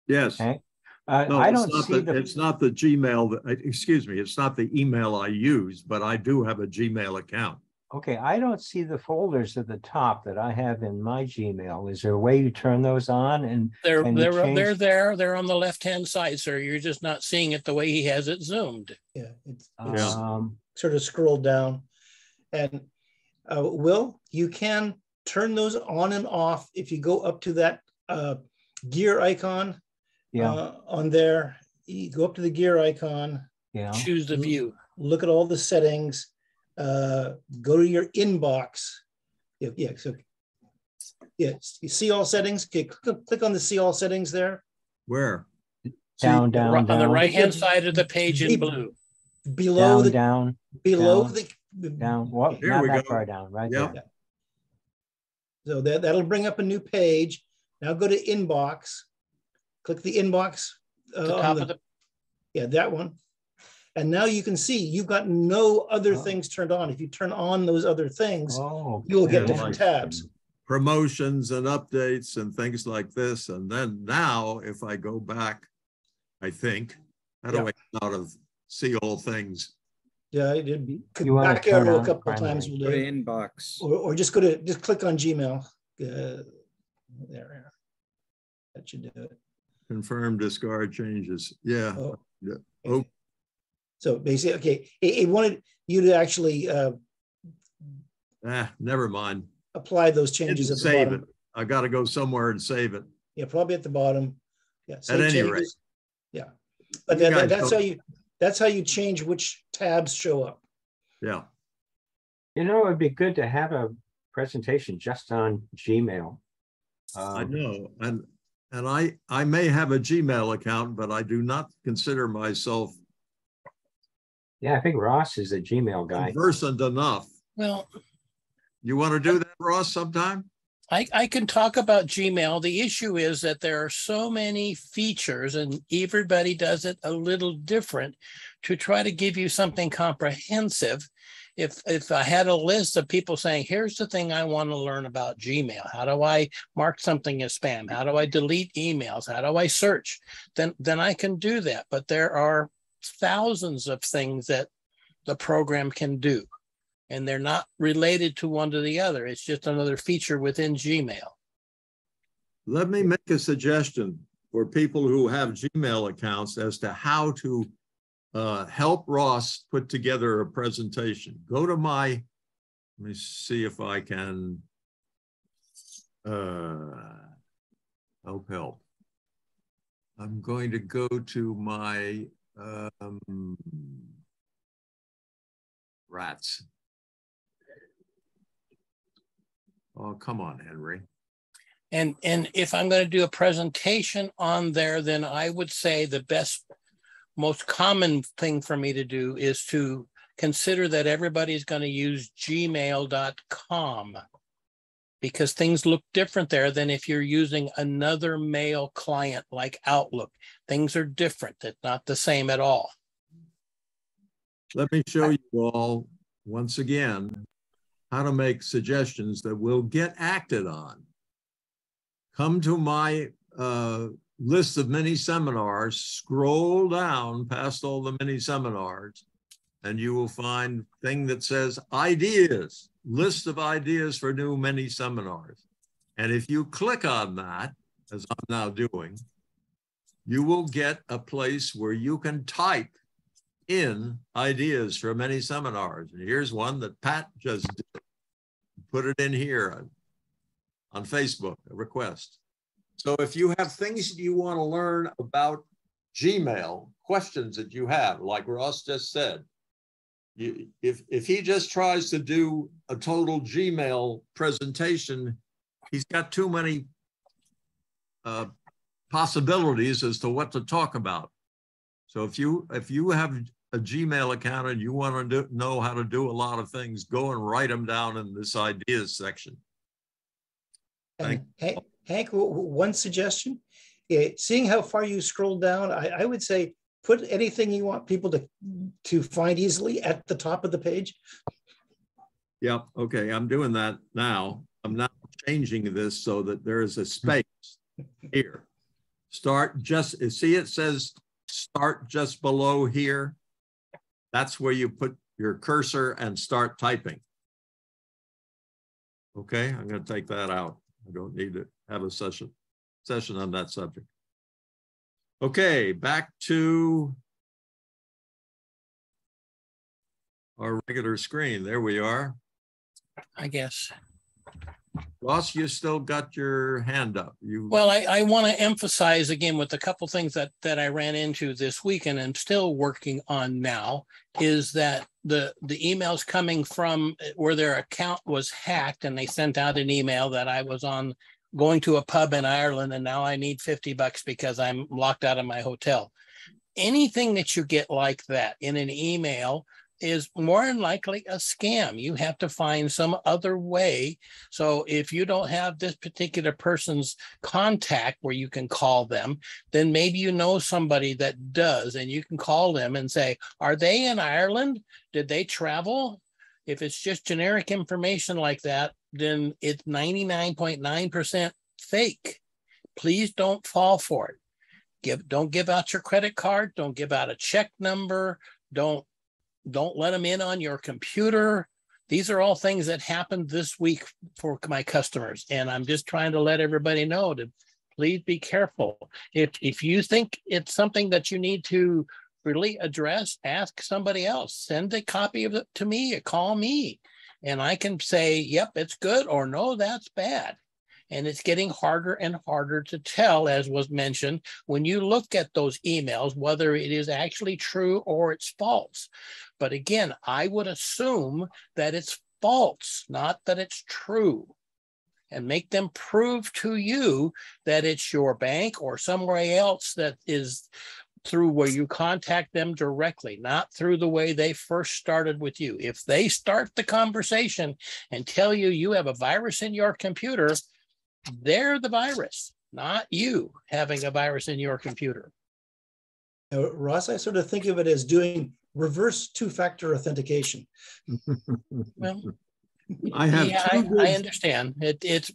Yes. Hank? No, I don't see it's not the Gmail, excuse me, it's not the email I use, but I do have a Gmail account. Okay, I don't see the folders at the top that I have in my Gmail. Is there a way to turn those on? And they're there. They're on the left-hand side, sir. You're just not seeing it the way he has it zoomed. Yeah, it's sort of scrolled down. And Will, you can turn those on and off if you go up to that gear icon. On there. You go up to the gear icon. Yeah. Choose the view. Look at all the settings. Go to your inbox. You see all settings. Okay, click on the see all settings there. Where? Down. On the right-hand side of the page in blue. Below down. What? Here Not we that go. far down, right Yep. there. So that'll bring up a new page. Now go to inbox. Click the inbox. The top of the. Yeah, that one. And now you can see you've got no other things turned on. If you turn on those other things, you'll get different tabs. Promotions and updates and things like this. And then now, if I go back, I think, how do I get out of see all things? Yeah, back arrow a couple of times will do. Inbox. Or just click on Gmail. There. That should do it. Confirm, discard changes. Yeah. Oh. So basically, okay, it wanted you to actually never mind. Apply those changes at the save bottom. it. I got to go somewhere and save it. Yeah, probably at the bottom. Yeah, at any rate. Yeah, but that's how you change which tabs show up. Yeah. You know, it'd be good to have a presentation just on Gmail. I know, and I may have a Gmail account, but I do not consider myself. Yeah, I think Ross is a Gmail guy. Conversant enough. Well, you want to do that, Ross, sometime? I can talk about Gmail. The issue is that there are so many features and everybody does it a little different to try to give you something comprehensive. If I had a list of people saying, here's the thing I want to learn about Gmail. How do I mark something as spam? How do I delete emails? How do I search? Then I can do that. But there are thousands of things that the program can do, and they're not related to one to the other. It's just another feature within Gmail. Let me make a suggestion for people who have Gmail accounts as to how to help Ross put together a presentation. Go to let me see if I can help. I'm going to go to my rats. Oh, come on, Henry. And if I'm going to do a presentation on there, then I would say the best most common thing for me to do is to consider that everybody's going to use gmail.com, because things look different there than if you're using another mail client like Outlook. Things are different. It's not the same at all. Let me show you all once again how to make suggestions that will get acted on. Come to my list of mini seminars, scroll down past all the mini seminars, and you will find a thing that says ideas, list of ideas for new mini seminars. And if you click on that, as I'm now doing, you will get a place where you can type in ideas for many seminars. And here's one that Pat just did. Put it in here on Facebook, a request. So if you have things that you want to learn about Gmail, questions that you have, like Ross just said, if he just tries to do a total Gmail presentation, he's got too many possibilities as to what to talk about. So if you have a Gmail account and you want to know how to do a lot of things, go and write them down in this ideas section. Hank, one suggestion, seeing how far you scroll down, I would say put anything you want people to find easily at the top of the page. Yep, okay, I'm doing that now. I'm not changing this so that there is a space here. Start just, see it says start just below here. That's where you put your cursor and start typing. Okay, I'm going to take that out. I don't need to have a session on that subject. Okay, back to our regular screen. There we are. I guess. Ross, you still got your hand up. Well, I want to emphasize again with a couple things that I ran into this week and I'm still working on now, is that the emails coming from where their account was hacked and they sent out an email that I was going to a pub in Ireland and now I need $50 because I'm locked out of my hotel. Anything that you get like that in an email is more than likely a scam. You have to find some other way. So if you don't have this particular person's contact where you can call them, then maybe you know somebody that does, and you can call them and say, are they in Ireland? Did they travel? If it's just generic information like that, then it's 99.9% fake. Please don't fall for it. Don't give out your credit card. Don't give out a check number. Don't let them in on your computer. These are all things that happened this week for my customers. And I'm just trying to let everybody know to please be careful. If you think it's something that you need to really address, ask somebody else. Send a copy of it to me or call me. And I can say, yep, it's good, or no, that's bad. And it's getting harder and harder to tell, as was mentioned, when you look at those emails, whether it is actually true or it's false. But again, I would assume that it's false, not that it's true. And make them prove to you that it's your bank or somewhere else that is through where you contact them directly, not through the way they first started with you. If they start the conversation and tell you you have a virus in your computer, they're the virus, not you having a virus in your computer. Now, Ross, I sort of think of it as doing reverse two-factor authentication. Well, I understand.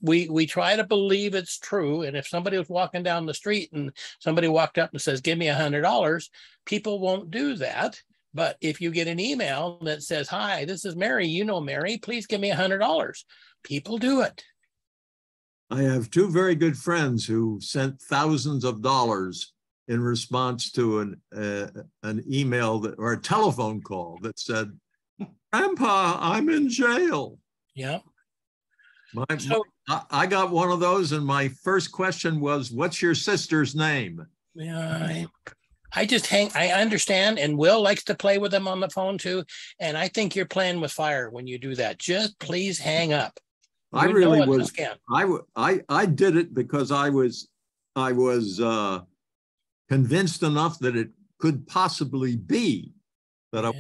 We try to believe it's true, and if somebody was walking down the street and somebody walked up and says, "Give me $100," people won't do that. But if you get an email that says, "Hi, this is Mary. You know Mary. Please give me $100," people do it. I have two very good friends who sent thousands of dollars in response to an email or a telephone call that said, "Grandpa, I'm in jail." Yeah. I got one of those, and my first question was, "What's your sister's name?" Yeah, I understand, and Will likes to play with them on the phone too. And I think you're playing with fire when you do that. Just please hang up. I really was. I did it because I was convinced enough that it could possibly be that I.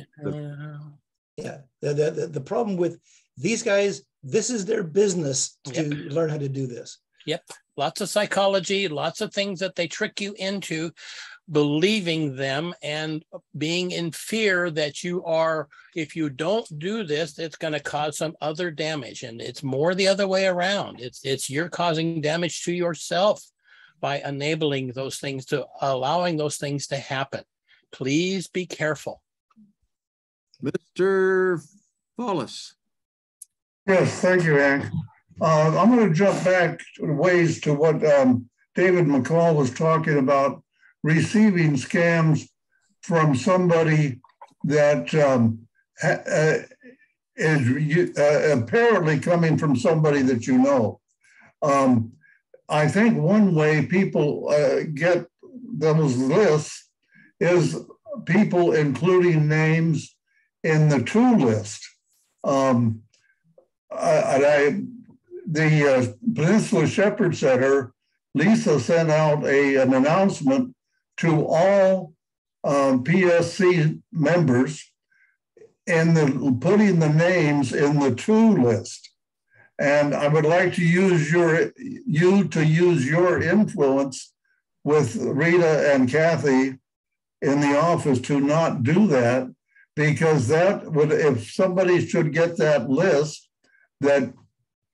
Yeah, the problem with these guys, this is their business to learn how to do this. Yep, lots of psychology, lots of things that they trick you into believing them and being in fear that you are, if you don't do this, it's going to cause some other damage. And it's more the other way around. It's you're causing damage to yourself by enabling those things, to allowing those things to happen. Please be careful. Mr. Follis. Yes, thank you, Hank. I'm going to jump back ways to what David McCall was talking about, receiving scams from somebody that is apparently coming from somebody that you know. I think one way people get those lists is people including names in the to list. The Peninsula Shepherd Center, Lisa sent out an announcement to all PSC members and putting the names in the to list. And I would like to use your influence with Rita and Kathy in the office to not do that, because that would, if somebody should get that list that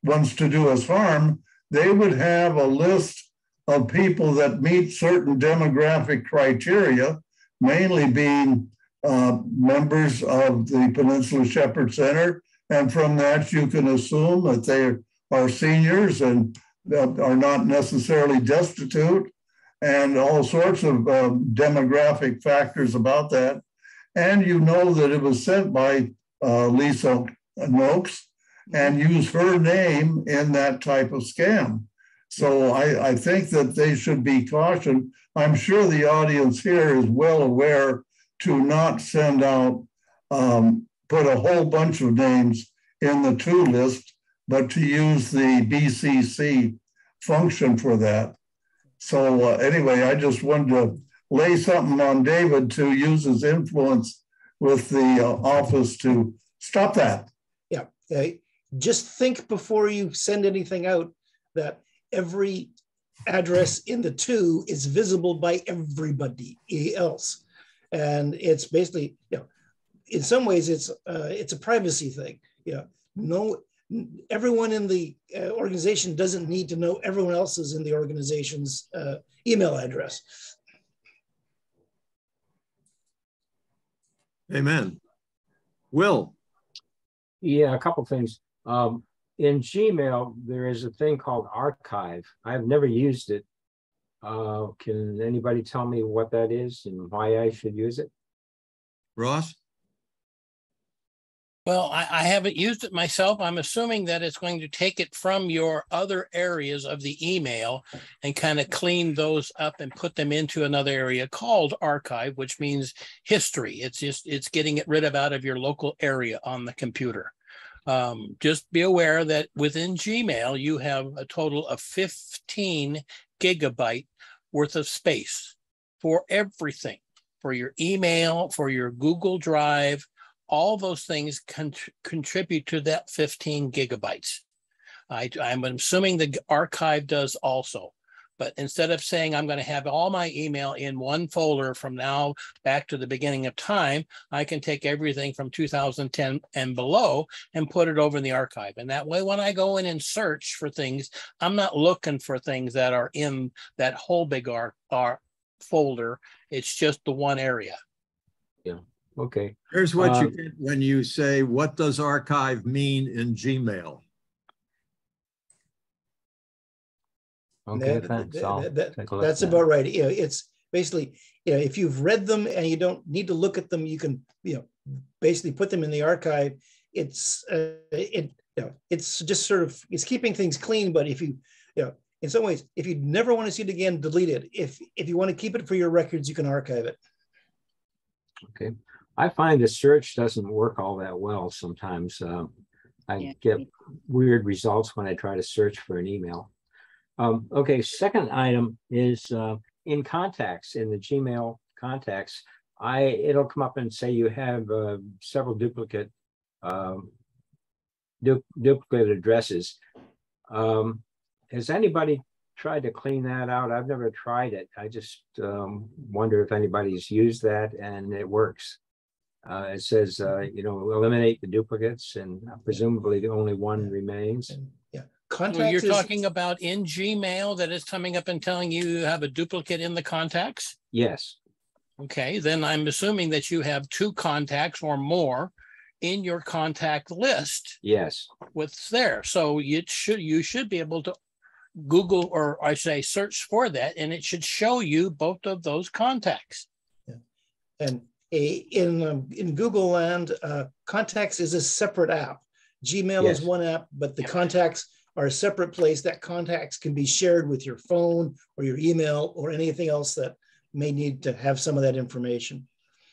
wants to do us harm, they would have a list of people that meet certain demographic criteria, mainly being members of the Peninsula Shepherd Center. And from that, you can assume that they are seniors and are not necessarily destitute, and all sorts of demographic factors about that. And you know that it was sent by Lisa Noakes, and use her name in that type of scam. So I think that they should be cautioned. I'm sure the audience here is well aware to not send out, put a whole bunch of names in the to list, but to use the BCC function for that. So anyway, I just wanted to lay something on David to use his influence with the office to stop that. Yeah. Just think before you send anything out that every address in the to is visible by everybody else. And it's basically, in some ways it's a privacy thing. Everyone in the organization doesn't need to know everyone else's in the organization's email address. Amen. Will. Yeah, a couple things. In Gmail, there is a thing called archive. I've never used it. Can anybody tell me what that is and why I should use it? Ross? Well, I haven't used it myself. I'm assuming that it's going to take it from your other areas of the email and kind of clean those up and put them into another area called archive, which means history. It's getting it rid of out of your local area on the computer. Just be aware that within Gmail, you have a total of 15 gigabyte worth of space for everything, for your email, for your Google Drive. All those things contribute to that 15 gigabytes. I'm assuming the archive does also. But instead of saying I'm going to have all my email in one folder from now back to the beginning of time, I can take everything from 2010 and below and put it over in the archive. And that way, when I go in and search for things, I'm not looking for things that are in that whole big folder. It's just the one area. Yeah. Okay. Here's what you get when you say, what does archive mean in Gmail? Okay, thanks. That's about right. It's basically, if you've read them and you don't need to look at them, you can, basically put them in the archive. It's just sort of, it's keeping things clean. But if you, in some ways, if you never want to see it again, delete it. If you want to keep it for your records, you can archive it. Okay. I find the search doesn't work all that well sometimes. I get weird results when I try to search for an email. Okay, second item is in contacts, in the Gmail contacts, it'll come up and say you have several duplicate duplicate addresses. Has anybody tried to clean that out? I've never tried it. I just wonder if anybody's used that and it works. It says, eliminate the duplicates, and presumably the only one remains. Yeah. So you're talking about in Gmail that is coming up and telling you have a duplicate in the contacts? Yes. Okay, then I'm assuming that you have 2 contacts or more in your contact list. Yes. What's there. So you should be able to Google, or I say search for that, and it should show you both of those contacts. Yeah. And in Google land, contacts is a separate app. Gmail is one app, but the contacts are a separate place. That contacts can be shared with your phone or your email or anything else that may need to have some of that information.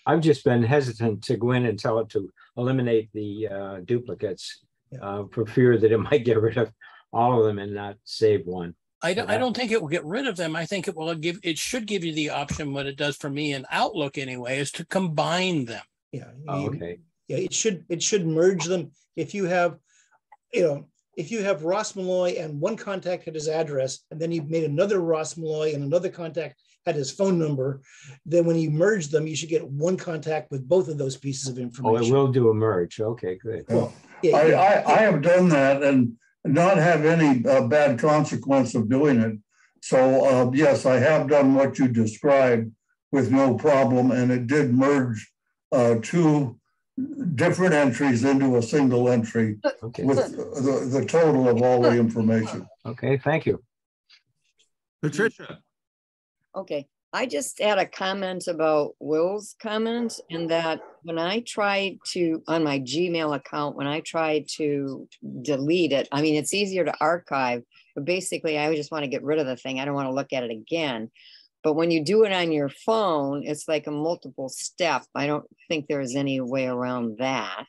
I've just been hesitant to go in and tell it to eliminate the duplicates for fear that it might get rid of all of them and not save one. I don't think it will get rid of them. I think it should give you the option. What it does for me in Outlook anyway is to combine them. Yeah. Okay. Yeah, it should merge them. If you have, if you have Ross Malloy and one contact had his address, and then you made another Ross Malloy and another contact had his phone number, then when you merge them, you should get one contact with both of those pieces of information. Oh, it will do a merge. Okay, good. Well, I have done that and not have any bad consequence of doing it. So yes, I have done what you described with no problem, and it did merge 2 different entries into a single entry with the total of all the information. Okay, thank you. Patricia. Okay, I just had a comment about Will's comment, in that when I tried to, on my Gmail account, when I tried to delete it, I mean, it's easier to archive, but basically I just want to get rid of the thing. I don't want to look at it again. But when you do it on your phone, it's like a multiple step. I don't think there is any way around that.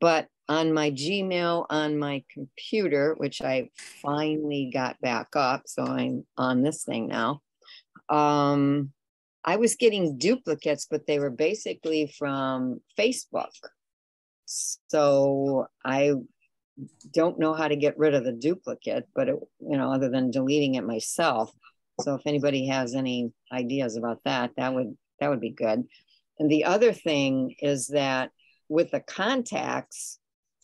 But on my Gmail, on my computer, which I finally got back up, so I'm on this thing now, I was getting duplicates, but they were basically from Facebook. So I don't know how to get rid of the duplicate, but other than deleting it myself. So if anybody has any ideas about that, that would be good. And the other thing is that with the contacts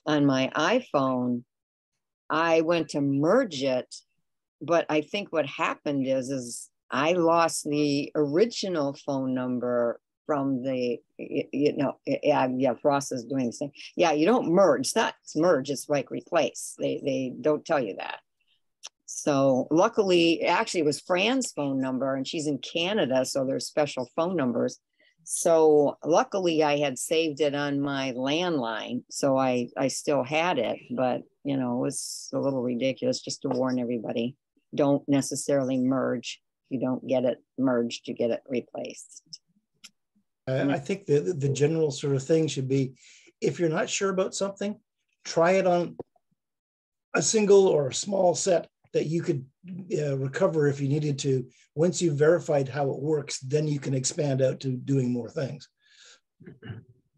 on my iPhone, I went to merge it, but I think what happened is I lost the original phone number from the, Ross is doing the same. Yeah, you don't merge. It's not merge, it's like replace. They don't tell you that. So luckily, actually it was Fran's phone number, and she's in Canada, so there's special phone numbers. So luckily I had saved it on my landline, so I still had it, but it was a little ridiculous. Just to warn everybody, don't necessarily merge. You don't get it merged, you get it replaced. I think the general sort of thing should be, if you're not sure about something, try it on a single or a small set that you could recover if you needed to. Once you've verified how it works, then you can expand out to doing more things.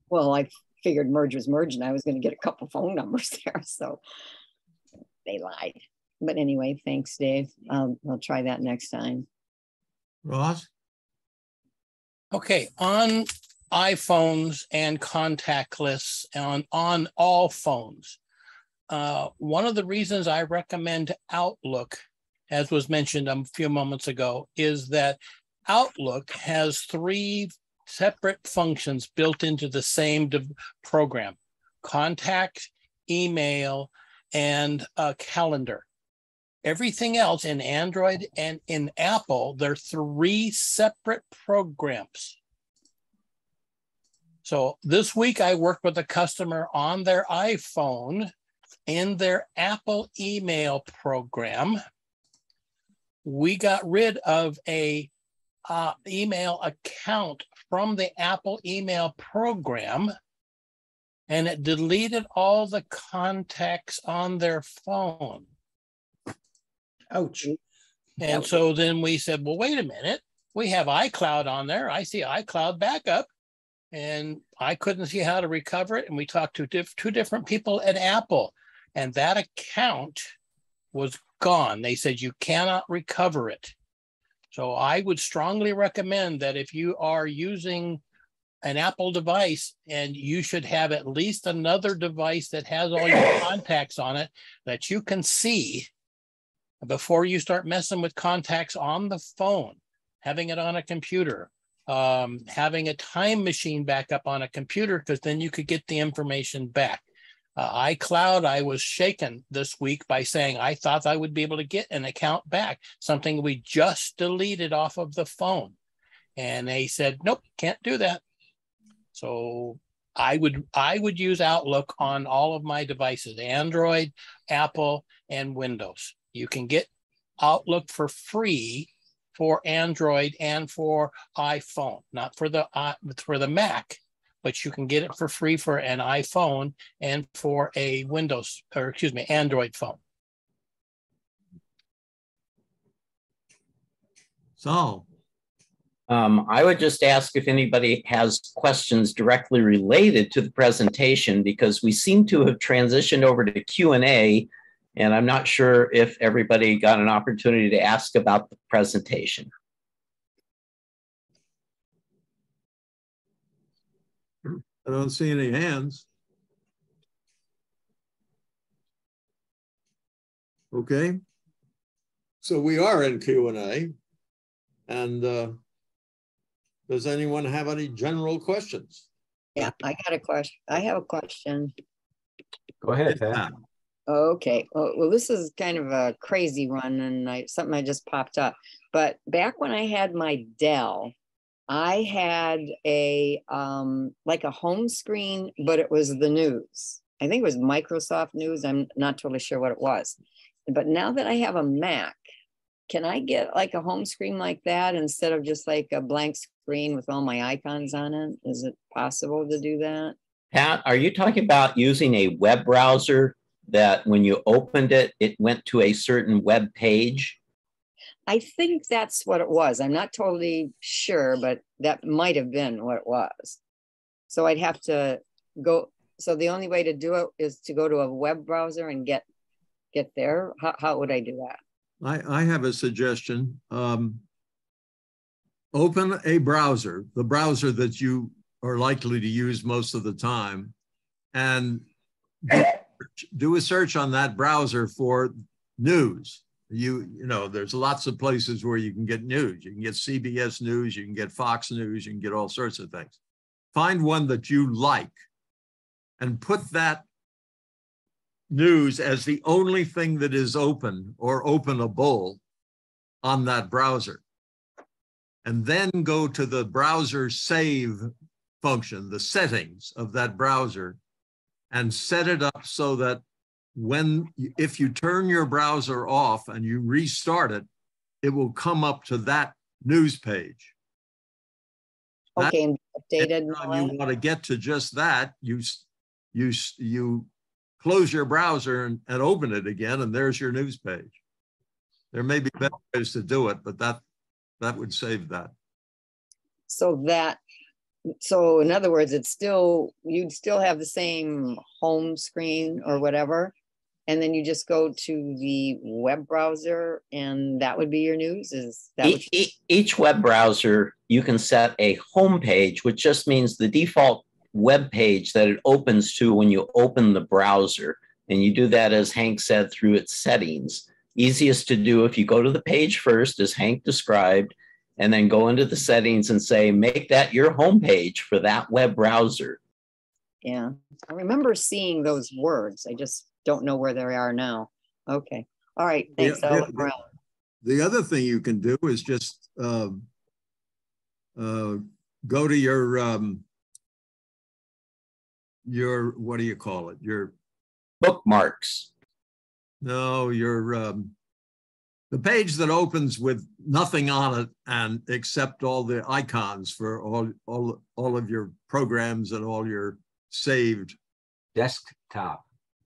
Well, I figured merge was merge, and I was going to get a couple phone numbers there, so they lied. But anyway, thanks, Dave. I'll try that next time. Ross? Okay, on iPhones and contact lists, on all phones, one of the reasons I recommend Outlook, as was mentioned a few moments ago, is that Outlook has 3 separate functions built into the same program: contact, email, and calendar. Everything else in Android and in Apple, they're 3 separate programs. So this week I worked with a customer on their iPhone in their Apple email program. We got rid of a email account from the Apple email program, and it deleted all the contacts on their phone. Ouch. And so then we said, well, wait a minute. we have iCloud on there. I see iCloud backup, and I couldn't see how to recover it. And we talked to two different people at Apple, and that account was gone. They said you cannot recover it. So I would strongly recommend that if you are using an Apple device, and you should have at least another device that has all your contacts on it that you can see before you start messing with contacts on the phone, having it on a computer, having a time machine backup on a computer, because then you could get the information back. iCloud, I was shaken this week by saying I thought I would be able to get an account back, something we just deleted off of the phone. And they said, nope, can't do that. So I would use Outlook on all of my devices, Android, Apple, and Windows. You can get Outlook for free for Android and for iPhone, not for the Mac, but you can get it for free for an iPhone and for a Android phone. So I would just ask if anybody has questions directly related to the presentation, because we seem to have transitioned over to Q&A, and I'm not sure if everybody got an opportunity to ask about the presentation. I don't see any hands. Okay. So we are in Q&A, and does anyone have any general questions? Yeah, I got a question. I have a question. Go ahead, Pat. Okay. Well, this is kind of a crazy one, and something I just popped up. But back when I had my Dell, I had a like a home screen, but it was the news. I think it was Microsoft News. I'm not totally sure what it was. But now that I have a Mac, can I get like a home screen like that instead of just like a blank screen with all my icons on it? Is it possible to do that? Pat, are you talking about using a web browser that when you opened it, it went to a certain web page? I think that's what it was. I'm not totally sure, but that might have been what it was. So I'd have to go. So the only way to do it is to go to a web browser and get there. How would I do that? I have a suggestion. Open a browser, the browser that you are likely to use most of the time, and do a search on that browser for news. You know, there's lots of places where you can get news. You can get CBS News, you can get Fox News, you can get all sorts of things. Find one that you like and put that news as the only thing that is open or openable on that browser. And then go to the browser save function, the settings of that browser, and set it up so that if you turn your browser off and you restart it, it will come up to that news page. Okay, and updated. You want to get to just that, you close your browser and open it again, and there's your news page. There may be better ways to do it, but that would save that. So in other words, you'd still have the same home screen or whatever, and then you just go to the web browser and that would be your news? Is that each web browser, you can set a home page, which just means the default web page that it opens to when you open the browser. And you do that, as Hank said, through its settings. Easiest to do if you go to the page first, as Hank described, and then go into the settings and say, make that your home page for that web browser. Yeah, I remember seeing those words. I just don't know where they are now. Okay. All right. Thanks. I'll look around. The other thing you can do is just go to your, what do you call it? Your bookmarks. No, the page that opens with nothing on it and except all the icons for all of your programs and all your saved.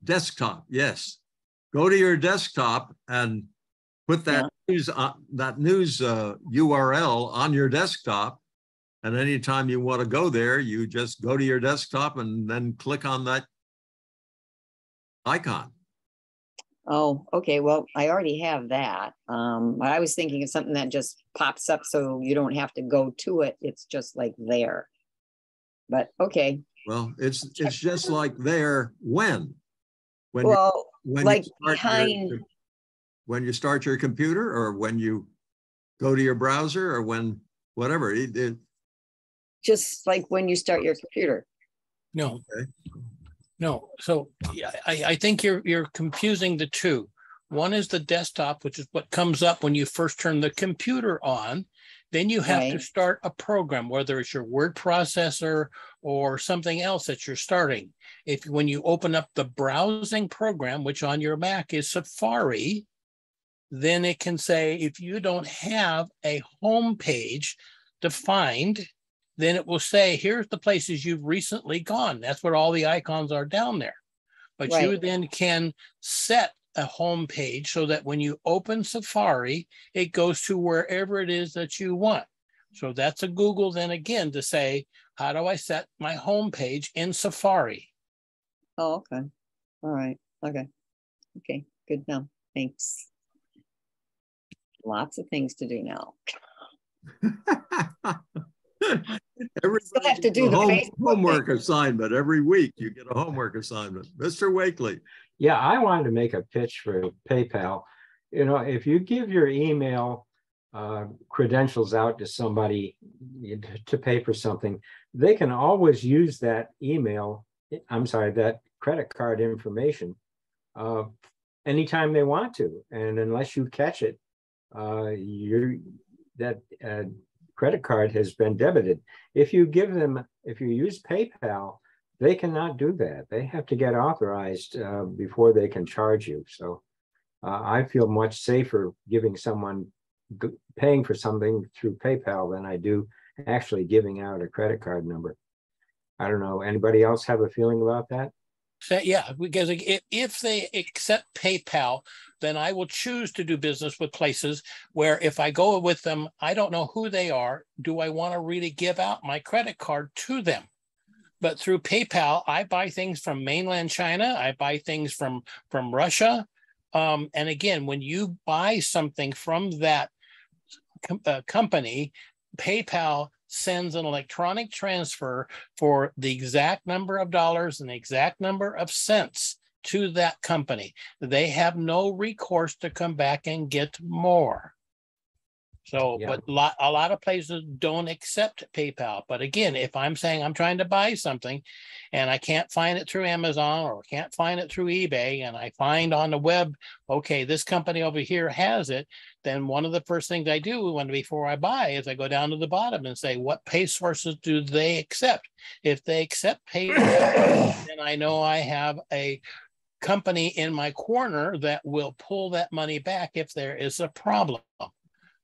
Desktop, yes. Go to your desktop and put that that news URL on your desktop. And anytime you want to go there, you just go to your desktop and then click on that icon. Oh, okay. Well, I already have that. I was thinking of something that just pops up so you don't have to go to it. It's just like there. But okay. Well, it's just like there when well, when like you behind when you start your computer, or when you go to your browser, or when whatever. Just like when you start your computer. No. Okay. No. So I think you're confusing the two. One is the desktop, which is what comes up when you first turn the computer on. Then you have to start a program, whether it's your word processor or something else that you're starting. When you open up the browsing program, which on your Mac is Safari, then it can say, if you don't have a home page defined, then it will say, here's the places you've recently gone. That's what all the icons are down there. But you then can set a home page so that when you open Safari, it goes to wherever it is that you want. So that's a Google then again to say, how do I set my home page in Safari? Oh, okay. All right. Okay. Okay. Good now. Thanks. Lots of things to do now. Everybody have to do the homework assignment every week. You get a homework assignment. Mr. Wakely. Yeah, I wanted to make a pitch for PayPal. You know, if you give your email credentials out to somebody to pay for something, they can always use that that credit card information anytime they want to. And unless you catch it, that credit card has been debited. If you use PayPal, they cannot do that. They have to get authorized before they can charge you. So I feel much safer giving someone paying for something through PayPal than I do actually giving out a credit card number. I don't know. Anybody else have a feeling about that? So, yeah, because if they accept PayPal, then I will choose to do business with places where if I go with them, I don't know who they are. Do I want to really give out my credit card to them? But through PayPal, I buy things from mainland China. I buy things from Russia. And again, when you buy something from that company, PayPal sends an electronic transfer for the exact number of dollars and the exact number of cents to that company. They have no recourse to come back and get more. So, but a lot of places don't accept PayPal. But again, if I'm saying I'm trying to buy something and I can't find it through Amazon or can't find it through eBay, and I find on the web, okay, this company over here has it, then one of the first things I do before I buy is I go down to the bottom and say, what pay sources do they accept? If they accept PayPal, then I know I have a company in my corner that will pull that money back if there is a problem.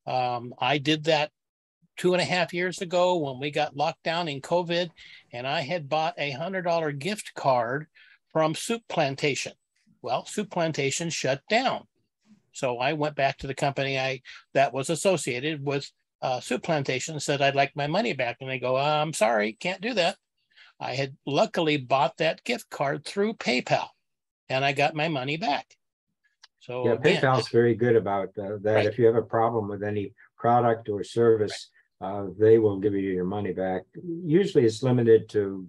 I did that 2.5 years ago when we got locked down in COVID, and I had bought a $100 gift card from Soup Plantation. Well, Soup Plantation shut down. So I went back to the company that was associated with Soup Plantation and said, I'd like my money back. And they go, I'm sorry, can't do that. I had luckily bought that gift card through PayPal and I got my money back. So yeah, again, PayPal's very good about that. Right. If you have a problem with any product or service, they will give you your money back. Usually it's limited to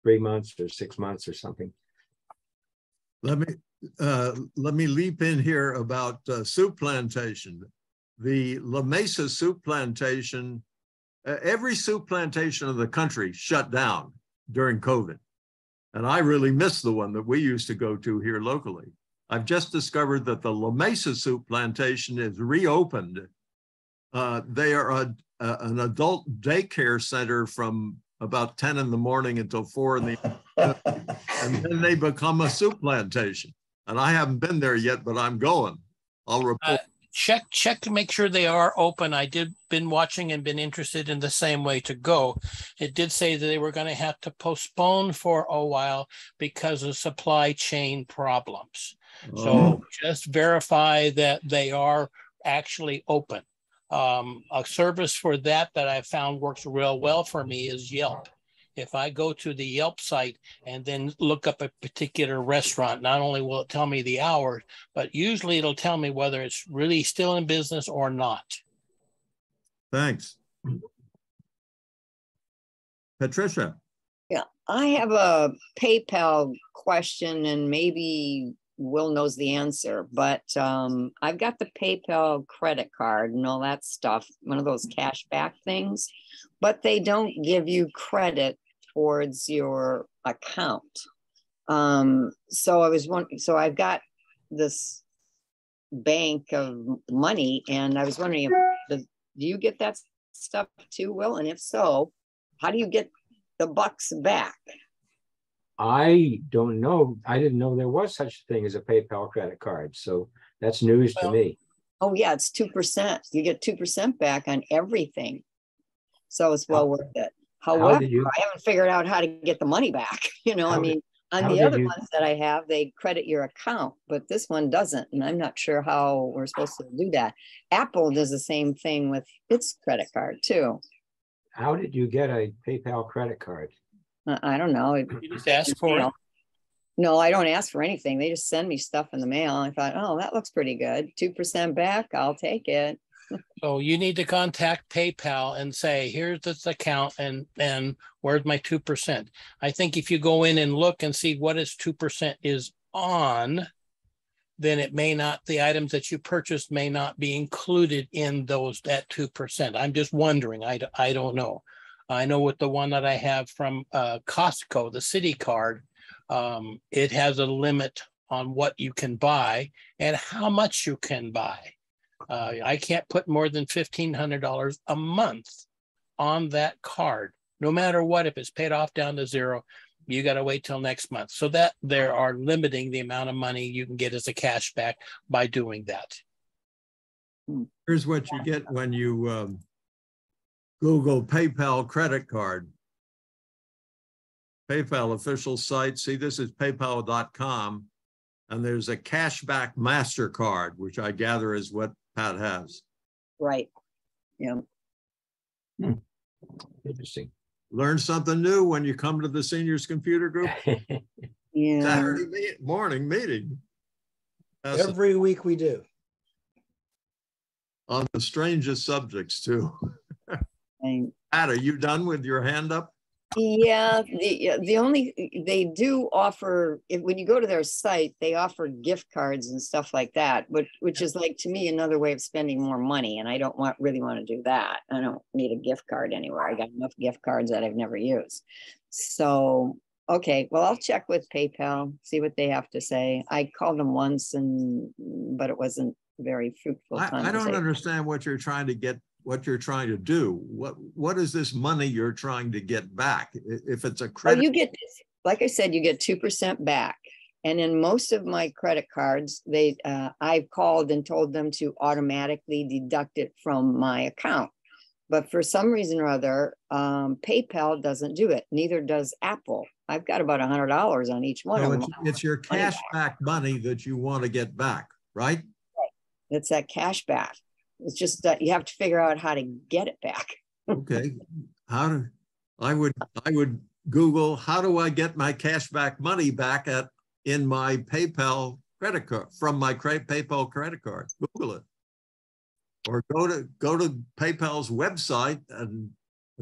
3 months or 6 months or something. Let me leap in here about Soup Plantation. The La Mesa Soup Plantation, every soup plantation in the country shut down during COVID. And I really miss the one that we used to go to here locally. I've just discovered that the La Mesa Soup Plantation is reopened. They are an adult daycare center from about 10 in the morning until 4 in the afternoon, and then they become a soup plantation. And I haven't been there yet, but I'm going. I'll report. Check to make sure they are open. I did been watching and been interested in the same way to go. It did say that they were going to have to postpone for a while because of supply chain problems. So just verify that they are actually open. A service for that I found works real well for me is Yelp. If I go to the Yelp site and then look up a particular restaurant, not only will it tell me the hours, but usually it'll tell me whether it's really still in business or not. Thanks. Patricia. Yeah, I have a PayPal question, and maybe Will knows the answer, but I've got the PayPal credit card and all that stuff, one of those cash back things, but they don't give you credit towards your account. So I was wondering, so I've got this bank of money, and I was wondering, do you get that stuff too, Will? And if so, how do you get the bucks back? I don't know. I didn't know there was such a thing as a PayPal credit card. So that's news to me. Oh yeah, it's 2%. You get 2% back on everything. So it's well worth it. However, I haven't figured out how to get the money back. You know, I mean, on the other ones that I have, they credit your account, but this one doesn't. And I'm not sure how we're supposed to do that. Apple does the same thing with its credit card too. How did you get a PayPal credit card? I don't know. You just ask for it? No, I don't ask for anything. They just send me stuff in the mail. I thought, oh, that looks pretty good. 2% back, I'll take it. So you need to contact PayPal and say, here's this account and where's my 2%? I think if you go in and look and see what is 2% is on, then it may not, the items that you purchased may not be included in that 2%. I'm just wondering, I don't know. I know with the one that I have from Costco, the City Card, it has a limit on what you can buy and how much you can buy. I can't put more than $1,500 a month on that card, no matter what. If it's paid off down to zero, you got to wait till next month. So that there are limiting the amount of money you can get as a cash back by doing that. Here's what you get when you Google PayPal credit card. PayPal official site. See, this is paypal.com. And there's a cashback MasterCard, which I gather is what Pat has. Right. Yeah. Interesting. Learn something new when you come to the seniors computer group. Yeah. Saturday morning meeting. Every week we do. On the strangest subjects too. Pat, are you done with your hand up? Yeah, they do offer, when you go to their site, they offer gift cards and stuff like that, which is like, to me, another way of spending more money. And I don't really want to do that. I don't need a gift card anywhere. I got enough gift cards that I've never used. So, okay, well, I'll check with PayPal, see what they have to say. I called them once, but it wasn't very fruitful. I don't understand what you're trying to get. What you're trying to do. What is this money you're trying to get back? If it's a credit, you get, like I said, you get 2% back. And in most of my credit cards, I've called and told them to automatically deduct it from my account. But for some reason or other, PayPal doesn't do it. Neither does Apple. I've got about $100 on each one of them. It's your cash back money that you want to get back, right? Right. It's that cash back. It's just that you have to figure out how to get it back. Okay. I would Google, how do I get my cash back money back in my PayPal credit card, from my PayPal credit card? Google it. Or go to PayPal's website and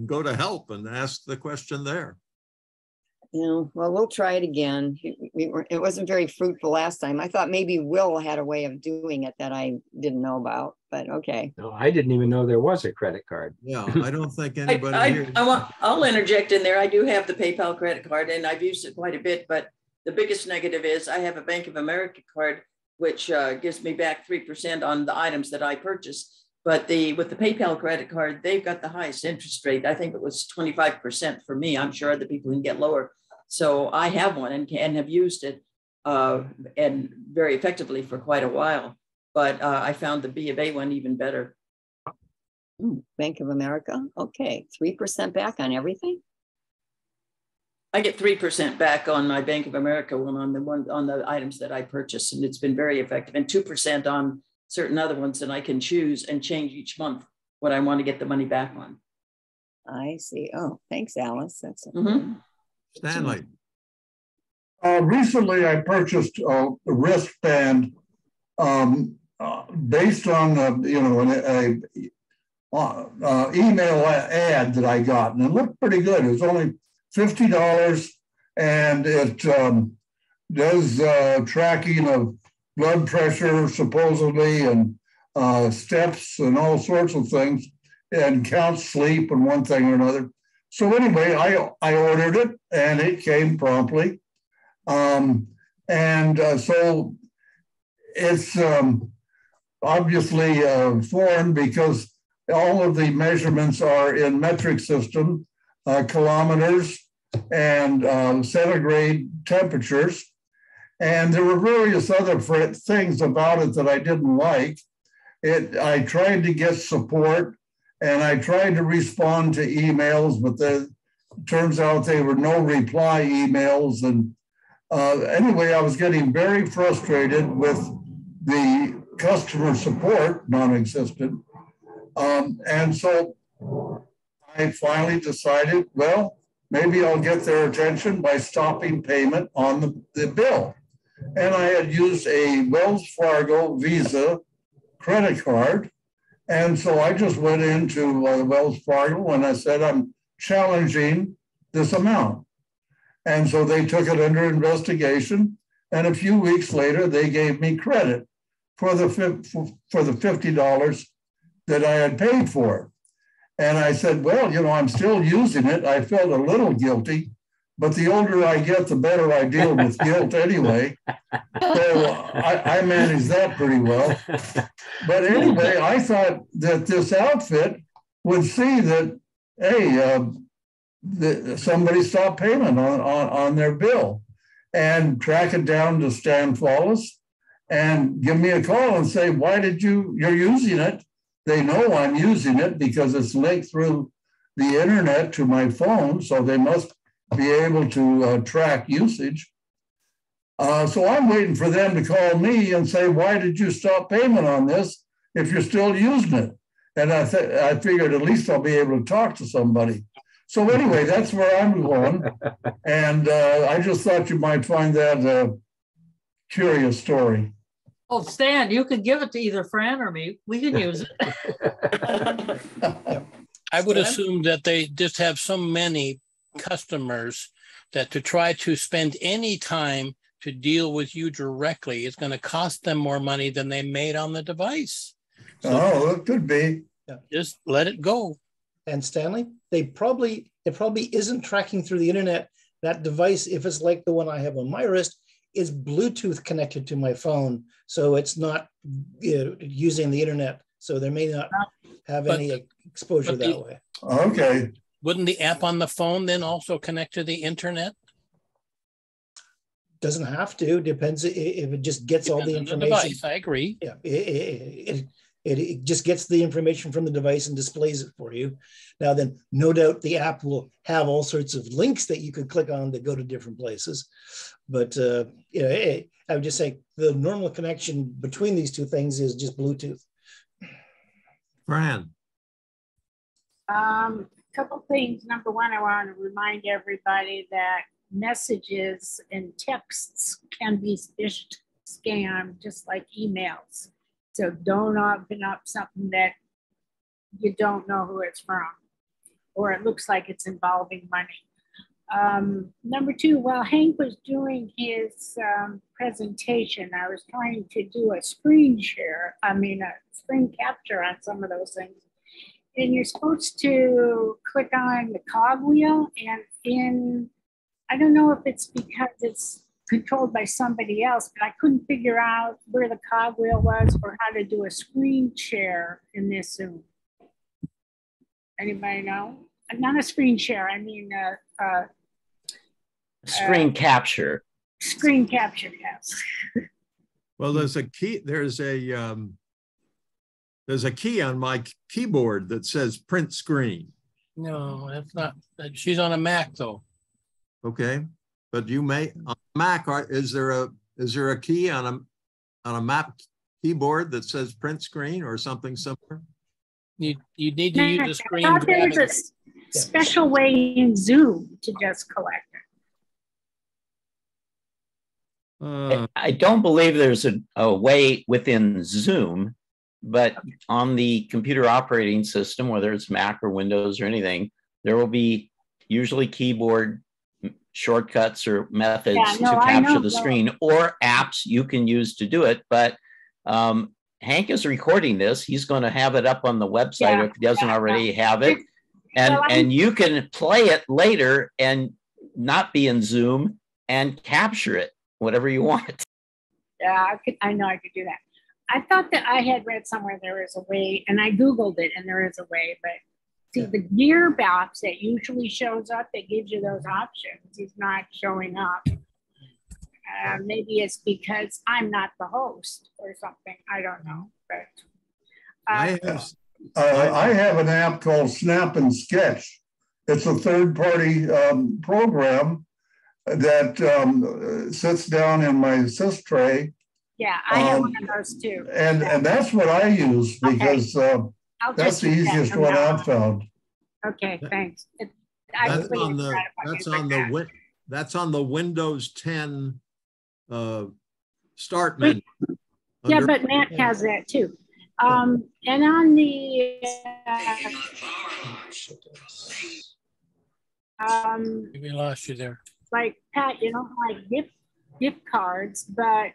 go to help and ask the question there. Yeah, well, we'll try it again. It wasn't very fruitful last time. I thought maybe Will had a way of doing it that I didn't know about, but okay. No, I didn't even know there was a credit card. Yeah, I don't think anybody here. I'll interject in there. I do have the PayPal credit card and I've used it quite a bit, but the biggest negative is I have a Bank of America card, which gives me back 3% on the items that I purchase. But with the PayPal credit card, they've got the highest interest rate. I think it was 25% for me. I'm sure other people can get lower. So I have one and have used it and very effectively for quite a while. But I found the B of A one even better. Bank of America. Okay, 3% back on everything. I get 3% back on my Bank of America one on the items that I purchase, and it's been very effective. And 2% on certain other ones, and I can choose and change each month what I want to get the money back on. I see. Oh, thanks, Alice. That's Stanley. Recently, I purchased a wristband based on an email ad that I got, and it looked pretty good. It was only $50, and it does tracking of blood pressure, supposedly, and steps and all sorts of things, and counts sleep and one thing or another. So anyway, I ordered it, and it came promptly. So it's obviously foreign because all of the measurements are in metric system, kilometers, and centigrade temperatures. And there were various other things about it that I didn't like. I tried to get support, and I tried to respond to emails, but it turns out they were no reply emails. And anyway, I was getting very frustrated with the customer support, non-existent. And so I finally decided, well, maybe I'll get their attention by stopping payment on the bill. And I had used a Wells Fargo Visa credit card. And so I just went into Wells Fargo and I said, I'm challenging this amount. And so they took it under investigation. And a few weeks later, they gave me credit for the $50 that I had paid for. And I said, well, I'm still using it. I felt a little guilty, but the older I get, the better I deal with guilt anyway. So I managed that pretty well. But anyway, I thought that this outfit would see that, hey, somebody stopped payment on their bill, and track it down to Stan Follis and give me a call and say, why did you're using it? They know I'm using it because it's linked through the internet to my phone, so they must be able to track usage. So I'm waiting for them to call me and say, why did you stop payment on this if you're still using it? And I figured at least I'll be able to talk to somebody. So anyway, that's where I'm going. And I just thought you might find that a curious story. Oh, Stan, you can give it to either Fran or me. We can use it. I would assume that they just have so many customers that to try to spend any time to deal with you directly is going to cost them more money than they made on the device. So it could be. Just let it go. And Stanley, it probably isn't tracking through the internet. That device, if it's like the one I have on my wrist, is Bluetooth connected to my phone, so it's not using the internet. So there may not have any exposure that way. Okay. Wouldn't the app on the phone then also connect to the internet? Doesn't have to. Depends if it just gets all the information. Device, I agree. Yeah, it just gets the information from the device and displays it for you. Now then, no doubt the app will have all sorts of links that you could click on that go to different places. But I would just say the normal connection between these two things is just Bluetooth. Fran. Couple things. Number one, I want to remind everybody that messages and texts can be phished, scammed, just like emails. So don't open up something that you don't know who it's from, or it looks like it's involving money. Number two, while Hank was doing his presentation, I was trying to do a screen capture on some of those things. And you're supposed to click on the cogwheel, and I don't know if it's because it's controlled by somebody else, but I couldn't figure out where the cogwheel was or how to do a screen share in this Zoom. Anybody know? Not a screen share, I mean screen capture. Screen capture, yes. Well, there's a key on my keyboard that says print screen. No, that's not. She's on a Mac though. Okay, but you may on Mac. Is there a key on a Mac keyboard that says print screen or something similar? You need to use the screen I thought there grabbing. was a special way in Zoom to just collect it. I don't believe there's a way within Zoom, but on the computer operating system, whether it's Mac or Windows or anything, there will be usually keyboard shortcuts or methods to capture the screen, or apps you can use to do it. But Hank is recording this. He's going to have it up on the website if he doesn't already have it. And you can play it later and not be in Zoom and capture it, whatever you want. Yeah, I know I could do that. I thought that I had read somewhere there was a way, and I Googled it, and there is a way, but see, the gear box that usually shows up that gives you those options is not showing up. Maybe it's because I'm not the host or something. I don't know. But I have an app called Snap and Sketch. It's a third-party program that sits down in my sys tray. Yeah, I have one of those too. And that's what I use because that's the easiest one I've found. Okay, thanks. That's on the Windows 10 start menu. Yeah, but Mac has that too. And on the we lost you there. Like Pat, you don't like gift cards, but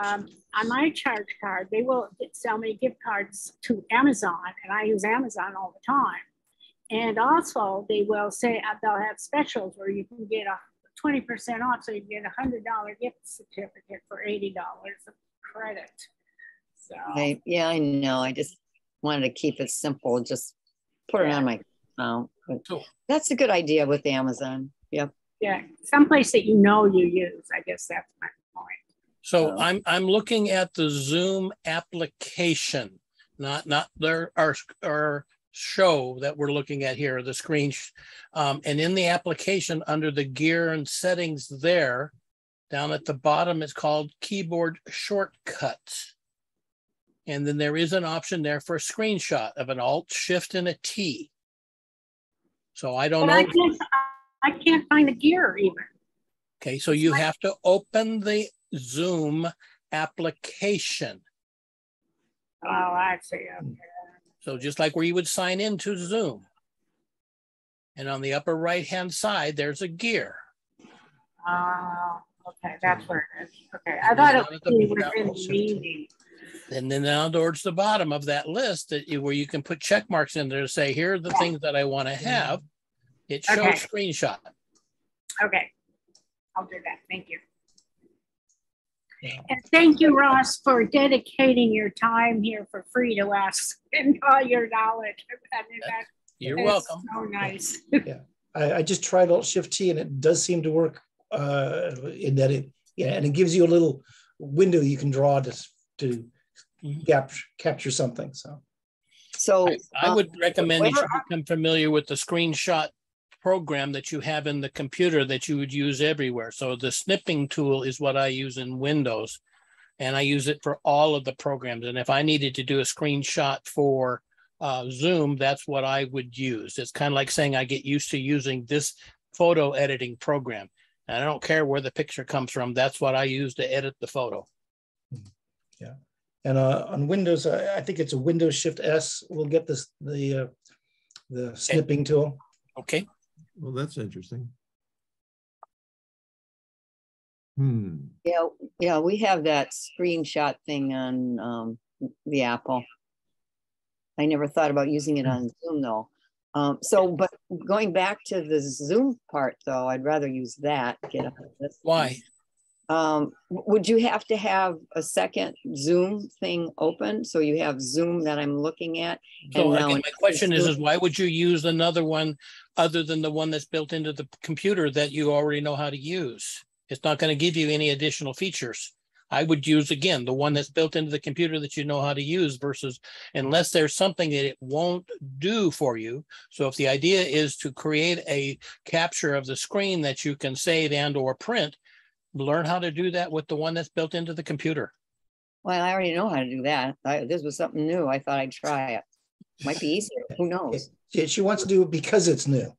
on my charge card, they will sell me gift cards to Amazon, and I use Amazon all the time. And also, they will say they'll have specials where you can get a 20% off, so you can get $100 gift certificate for $80 of credit. So yeah, I know. I just wanted to keep it simple. Just put it on my account. That's a good idea with Amazon. Yep. Yeah, someplace that you know you use. I guess that's my point. So I'm looking at the Zoom application, not our show that we're looking at here, the screen. And in the application under the gear and settings there, down at the bottom, it's called keyboard shortcuts. And then there is an option there for a screenshot of an Alt, Shift, and a T. So I don't know. I can't find the gear even. Okay, so you have to open the Zoom application. Oh, I see. Okay. So just like where you would sign into Zoom. And on the upper right-hand side, there's a gear. Okay, that's where it is. Okay, I thought it was within the meeting. And then down towards the bottom of that list, where you can put check marks in there to say, here are the things that I want to have. It shows screenshot. Okay, I'll do that. Thank you. And thank you, Ross, for dedicating your time here for free to us and all your knowledge. I mean, you're welcome. So nice. Yeah, I just tried Alt Shift T, and it does seem to work in that and it gives you a little window you can draw to capture something. So I would recommend you should become familiar with the screenshot program that you have in the computer that you would use everywhere. So the snipping tool is what I use in Windows, and I use it for all of the programs. And if I needed to do a screenshot for Zoom, that's what I would use. It's kind of like saying I get used to using this photo editing program. And I don't care where the picture comes from. That's what I use to edit the photo. Yeah. And on Windows, I think it's a Windows Shift S. We'll get the snipping tool. Okay. Well, that's interesting. Yeah, we have that screenshot thing on the Apple. I never thought about using it on Zoom though. But going back to the Zoom part though, I'd rather use that. Get up with this. Why? Would you have to have a second Zoom thing open? So you have Zoom that I'm looking at. So again, my question is why would you use another one other than the one that's built into the computer that you already know how to use? It's not going to give you any additional features. I would use, again, the one that's built into the computer that you know how to use versus unless there's something that it won't do for you. So if the idea is to create a capture of the screen that you can save and or print, learn how to do that with the one that's built into the computer. Well, I already know how to do that. This was something new. I thought I'd try it. Might be easier. Who knows? She wants to do it because it's new.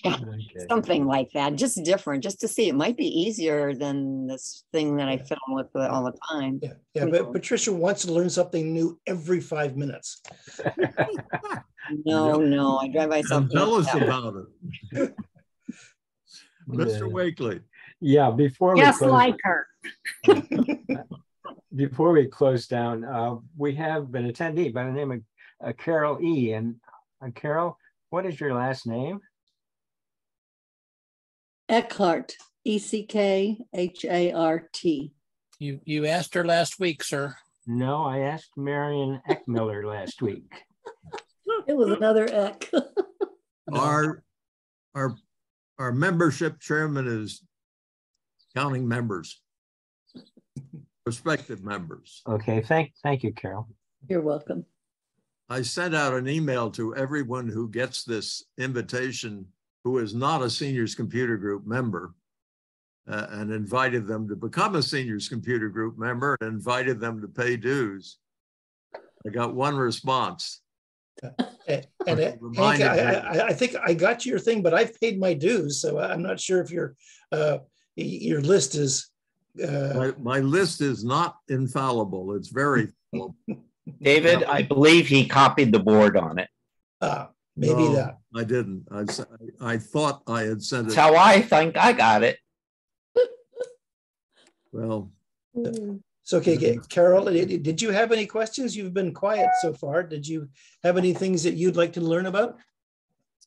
Okay. Something like that, just different, just to see. It might be easier than this thing that I film with all the time. Yeah, but Patricia wants to learn something new every 5 minutes. No, I drive myself. Tell us about it. Mr. Wakely. Yeah, before we Just close, like her. before we close down, we have an attendee by the name of Carol E. And Carol, what is your last name? Eckhart, E-C-K-H-A-R-T. You asked her last week, sir. No, I asked Marion Eckmiller last week. It was another Eck. Our membership chairman is counting members, prospective members. Okay, thank you, Carol. You're welcome. I sent out an email to everyone who gets this invitation who is not a Seniors Computer Group member and invited them to become a Seniors Computer Group member and invited them to pay dues. I got one response. And Hank, I think I got your thing, but I've paid my dues, so I'm not sure if your list is. My list is not infallible. It's very fallible. David, I believe he copied the board on it. Maybe No, that. I didn't. I thought I had sent it. That's how I think I got it. Well. So, okay, Carol, did you have any questions? You've been quiet so far. Did you have any things that you'd like to learn about?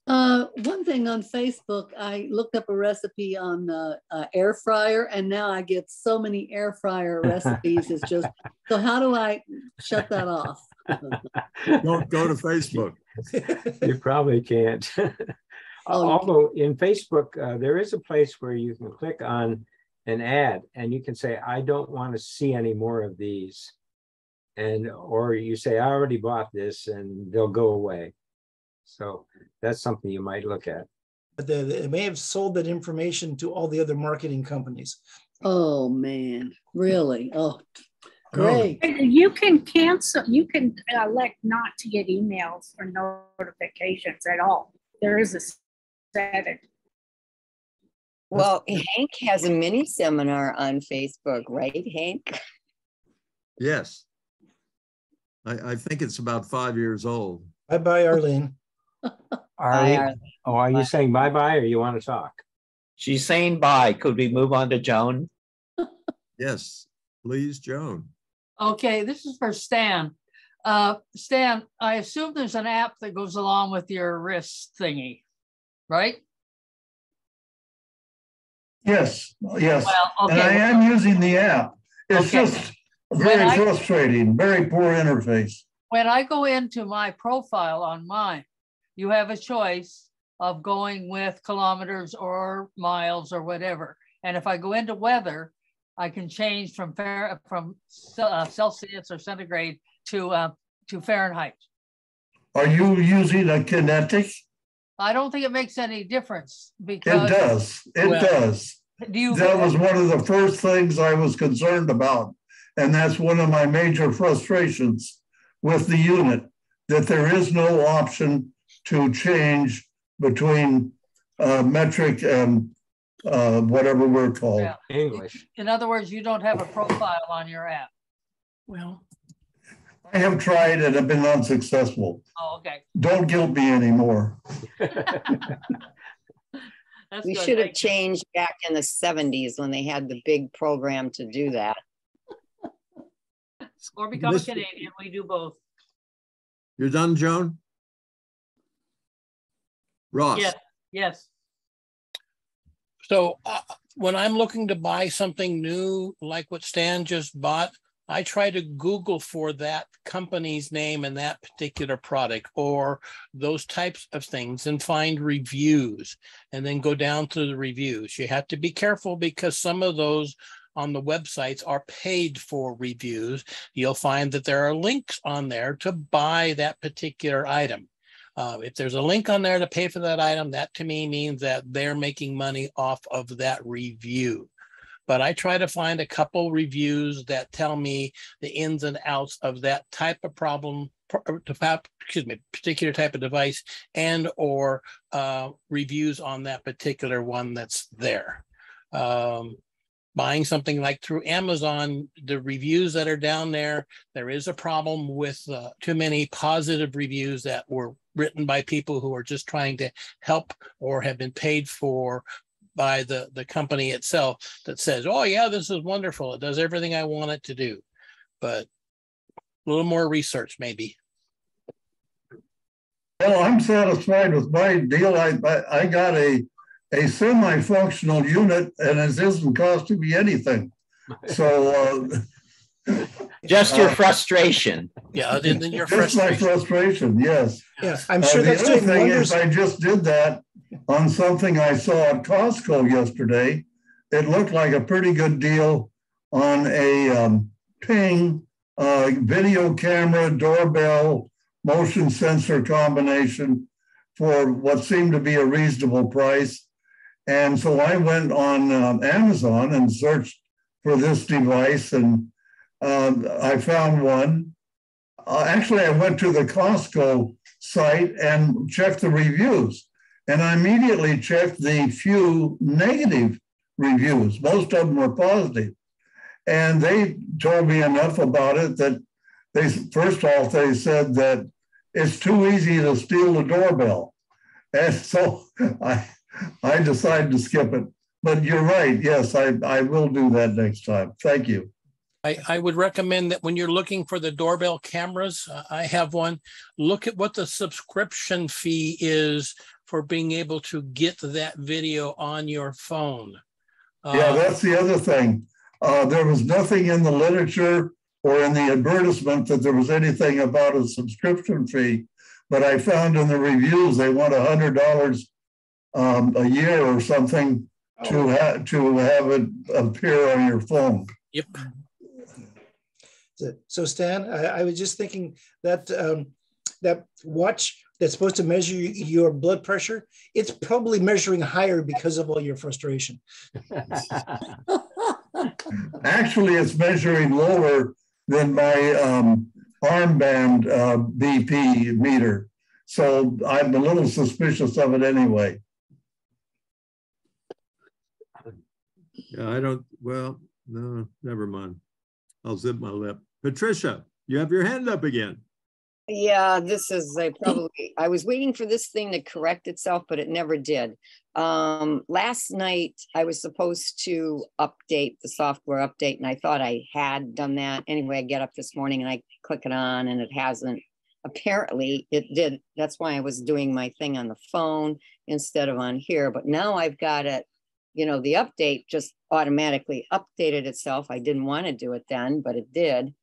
One thing on Facebook, I looked up a recipe on air fryer, and now I get so many air fryer recipes. It's just, so how do I shut that off? Don't go to Facebook. You probably can't. Although in Facebook, there is a place where you can click on an ad and you can say, I don't want to see any more of these. Or you say, I already bought this, and they'll go away. So that's something you might look at. But they may have sold that information to all the other marketing companies. Oh man, really? Oh, great. You can cancel, you can elect not to get emails or notifications at all. There is a setting. Well, Hank has a mini seminar on Facebook, right, Hank? Yes. I think it's about 5 years old. Bye-bye, Arlene. Arlene. Oh, are you saying bye-bye or you want to talk? She's saying bye. Could we move on to Joan? Yes, please, Joan. Okay, this is for Stan. Stan, I assume there's an app that goes along with your wrist thingy, right? Yes. Well, okay. And I am using the app. It's just very frustrating, very poor interface. When I go into my profile on mine, you have a choice of going with kilometers or miles or whatever. And if I go into weather, I can change from Celsius or centigrade to Fahrenheit. Are you using a kinetic? I don't think it makes any difference because it does. It does. That was one of the first things I was concerned about. And that's one of my major frustrations with the unit, that there is no option to change between metric and whatever we're called. Yeah. English. In other words, you don't have a profile on your app. Well, I have tried and have been unsuccessful. Oh, okay. Don't guilt me anymore. We should have changed back in the 70s when they had the big program to do that. Or become a Canadian. We do both. You're done, Joan? Ross. Yes. Yes. So when I'm looking to buy something new, like what Stan just bought, I try to Google for that company's name and that particular product or those types of things and find reviews and then go down to the reviews. You have to be careful because some of those on the websites are paid for reviews. You'll find that there are links on there to buy that particular item. If there's a link on there to pay for that item, that to me means that they're making money off of that review. but I try to find a couple reviews that tell me the ins and outs of that type of problem, particular type of device, and or reviews on that particular one that's there. Buying something like through Amazon, the reviews that are down there, there is a problem with too many positive reviews that were written by people who are just trying to help or have been paid for by the company itself, that says, oh yeah, this is wonderful, it does everything I want it to do. But a little more research maybe. Well, I'm satisfied with my deal. I got a semi-functional unit, and it isn't costing me anything. So just your frustration. Yeah, then your just my frustration. Yes. Yeah, I'm sure that's the other thing wonders. is, I just did that on something I saw at Costco yesterday. It looked like a pretty good deal on a Ping video camera, doorbell, motion sensor combination for what seemed to be a reasonable price. And so I went on Amazon and searched for this device, and I found one. Actually, I went to the Costco site and checked the reviews, and I immediately checked the few negative reviews. Most of them were positive. And they told me enough about it that they, first off, they said that it's too easy to steal the doorbell. And so I decided to skip it. But you're right. Yes, I will do that next time. Thank you. I would recommend that when you're looking for the doorbell cameras, I have one, look at what the subscription fee is for being able to get that video on your phone. Yeah, that's the other thing. There was nothing in the literature or in the advertisement that there was anything about a subscription fee, but I found in the reviews they want $100 a year or something to have it appear on your phone. Yep. So Stan, I was just thinking that that watch that's supposed to measure your blood pressure, it's probably measuring higher because of all your frustration. Actually, it's measuring lower than my armband BP meter. So I'm a little suspicious of it anyway. Yeah, I don't, well, no, never mind. I'll zip my lip. Patricia, you have your hand up again. Yeah, this is I was waiting for this thing to correct itself, but it never did. Last night, I was supposed to update the software update, and I thought I had done that. Anyway, I get up this morning and I click it on and it hasn't. Apparently it did. That's why I was doing my thing on the phone instead of on here. But now I've got it, you know, the update just automatically updated itself. I didn't want to do it then, but it did.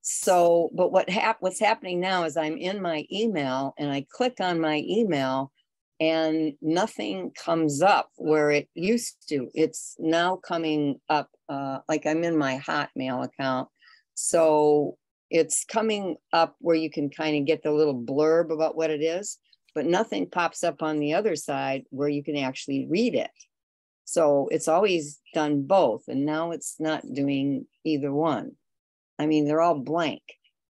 So, but what's happening now is I'm in my email and I click on my email and nothing comes up where it used to. It's now coming up like I'm in my Hotmail account. So it's coming up where you can kind of get the little blurb about what it is, but nothing pops up on the other side where you can actually read it. So it's always done both, and now it's not doing either one. I mean, they're all blank.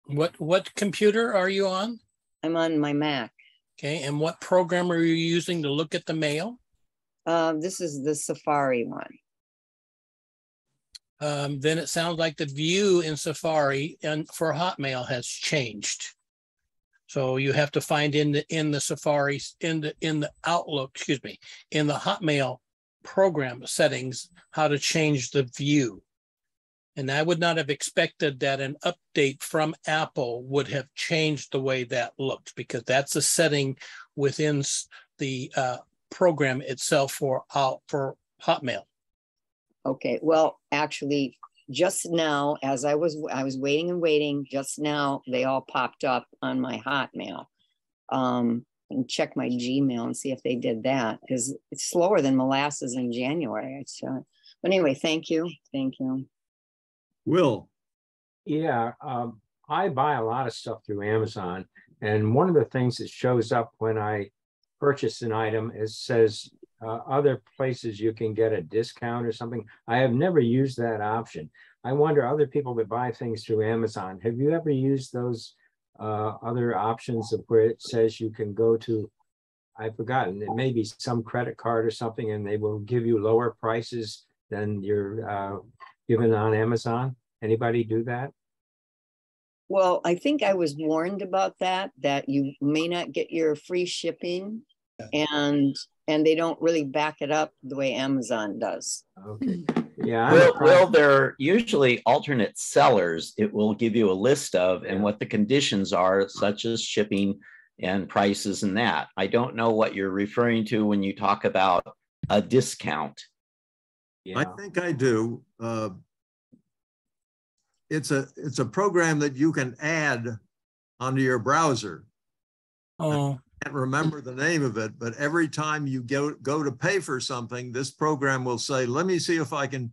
What computer are you on? I'm on my Mac. Okay, and what program are you using to look at the mail? This is the Safari one. Then it sounds like the view in Safari and for Hotmail has changed. So you have to find in the Safari, in the Outlook, excuse me, in the Hotmail program settings, how to change the view. And I would not have expected that an update from Apple would have changed the way that looked, because that's a setting within the program itself for Hotmail. Okay, well, actually, just now, as I was waiting and waiting, just now they all popped up on my Hotmail. And check my Gmail and see if they did that, because it's slower than molasses in January. But anyway, thank you. Thank you. Will. Yeah, I buy a lot of stuff through Amazon. And one of the things that shows up when I purchase an item is says other places you can get a discount or something. I have never used that option. I wonder, other people that buy things through Amazon, have you ever used those other options of where it says you can go to, I've forgotten, it may be some credit card or something, and they will give you lower prices than you're given on Amazon? Anybody do that? Well, I think I was warned about that you may not get your free shipping, and they don't really back it up the way Amazon does. Okay. Yeah. Well, they're usually alternate sellers. It will give you a list of and what the conditions are, such as shipping and prices and that. I don't know what you're referring to when you talk about a discount. I think I do. It's a program that you can add onto your browser. Oh. I can't remember the name of it, but every time you go to pay for something, this program will say, let me see if I can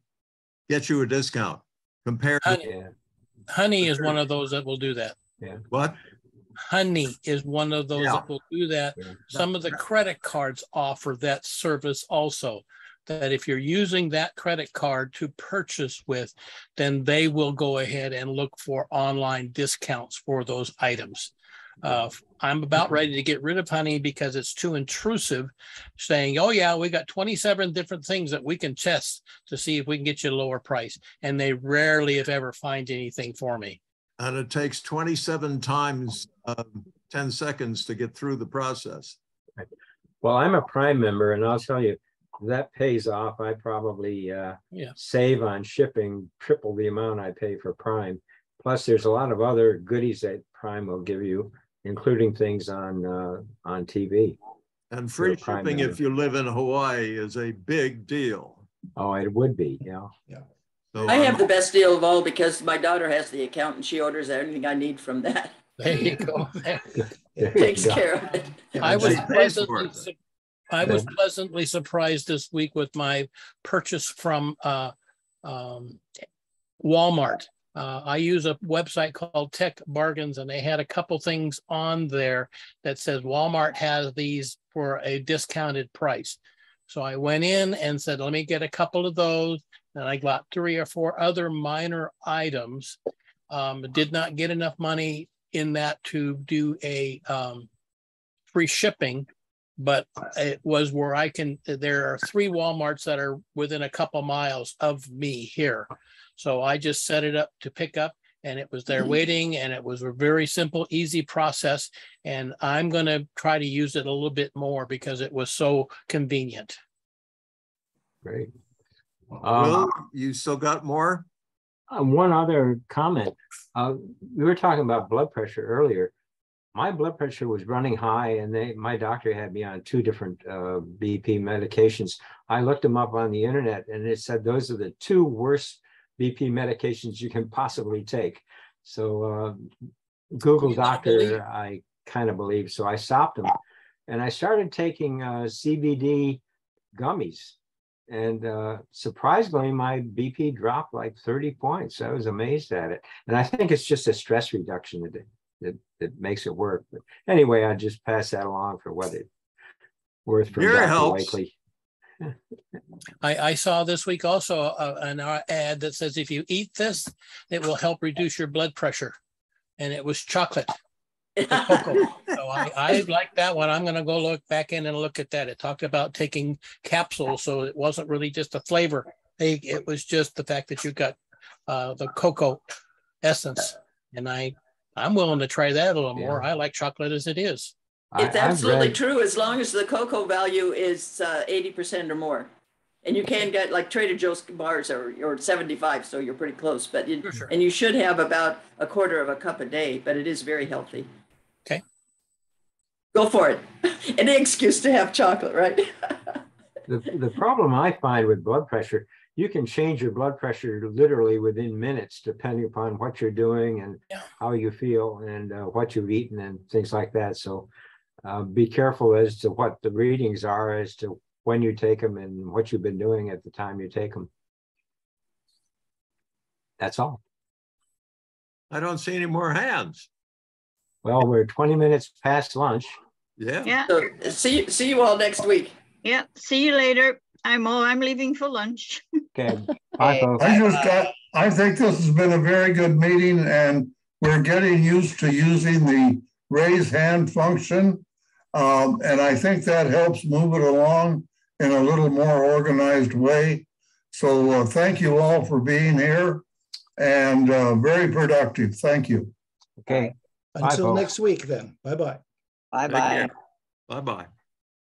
get you a discount. Honey is one of those that will do that. Yeah. What? Honey is one of those that will do that. Yeah. Some of the credit cards offer that service also, that if you're using that credit card to purchase with, then they will go ahead and look for online discounts for those items. I'm about ready to get rid of Honey because it's too intrusive, saying, oh yeah, we got 27 different things that we can test to see if we can get you a lower price. And they rarely, if ever, find anything for me. And it takes 27 times 10 seconds to get through the process. Well, I'm a Prime member, and I'll tell you, that pays off. I probably save on shipping triple the amount I pay for Prime. Plus, there's a lot of other goodies that Prime will give you, including things on TV. And free shipping if you live in Hawaii is a big deal. Oh, it would be, yeah. So I have the best deal of all because my daughter has the account and she orders everything I need from that. There you go. Takes care of it. I was pleasantly surprised this week with my purchase from Walmart. I use a website called Tech Bargains, and they had a couple things on there that says Walmart has these for a discounted price. So I went in and said, let me get a couple of those. And I got 3 or 4 other minor items. Did not get enough money in that to do a free shipping, but it was where there are 3 Walmarts that are within a couple miles of me here. So I just set it up to pick up, and it was there waiting, and it was a very simple, easy process. And I'm going to try to use it a little bit more because it was so convenient. Great. Will, you still got more? One other comment. We were talking about blood pressure earlier. My blood pressure was running high, and my doctor had me on 2 different BP medications. I looked them up on the internet, and it said those are the 2 worst BP medications you can possibly take. So Google Doctor, I kind of believe. So I stopped them, and I started taking CBD gummies. And surprisingly, my BP dropped like 30 points. I was amazed at it. And I think it's just a stress reduction that makes it work. But anyway, I just pass that along for what it's worth from Dr. Wakely. I saw this week also an ad that says if you eat this, it will help reduce your blood pressure. And it was chocolate. Cocoa. So I like that one. I'm going to go look back in and look at that. It talked about taking capsules, so it wasn't really just a flavor. It was just the fact that you got the cocoa essence, and I'm willing to try that a little more. I like chocolate as it is. It's absolutely true, as long as the cocoa value is 80% or more. And you can get like Trader Joe's bars or 75, so you're pretty close. But and you should have about a quarter of a cup a day, but it is very healthy. Okay. Go for it. Any excuse to have chocolate, right? The problem I find with blood pressure, you can change your blood pressure literally within minutes, depending upon what you're doing and how you feel and what you've eaten and things like that. So be careful as to what the readings are, as to when you take them and what you've been doing at the time you take them. That's all. I don't see any more hands. Well, we're 20 minutes past lunch. Yeah. So see you all next week. Yeah. See you later. I'm leaving for lunch. Okay. Bye, folks. I think this has been a very good meeting, and we're getting used to using the raise hand function. And I think that helps move it along in a little more organized way. So thank you all for being here, and very productive. Thank you. Okay. Until next week then. Bye-bye. Bye-bye. Bye-bye.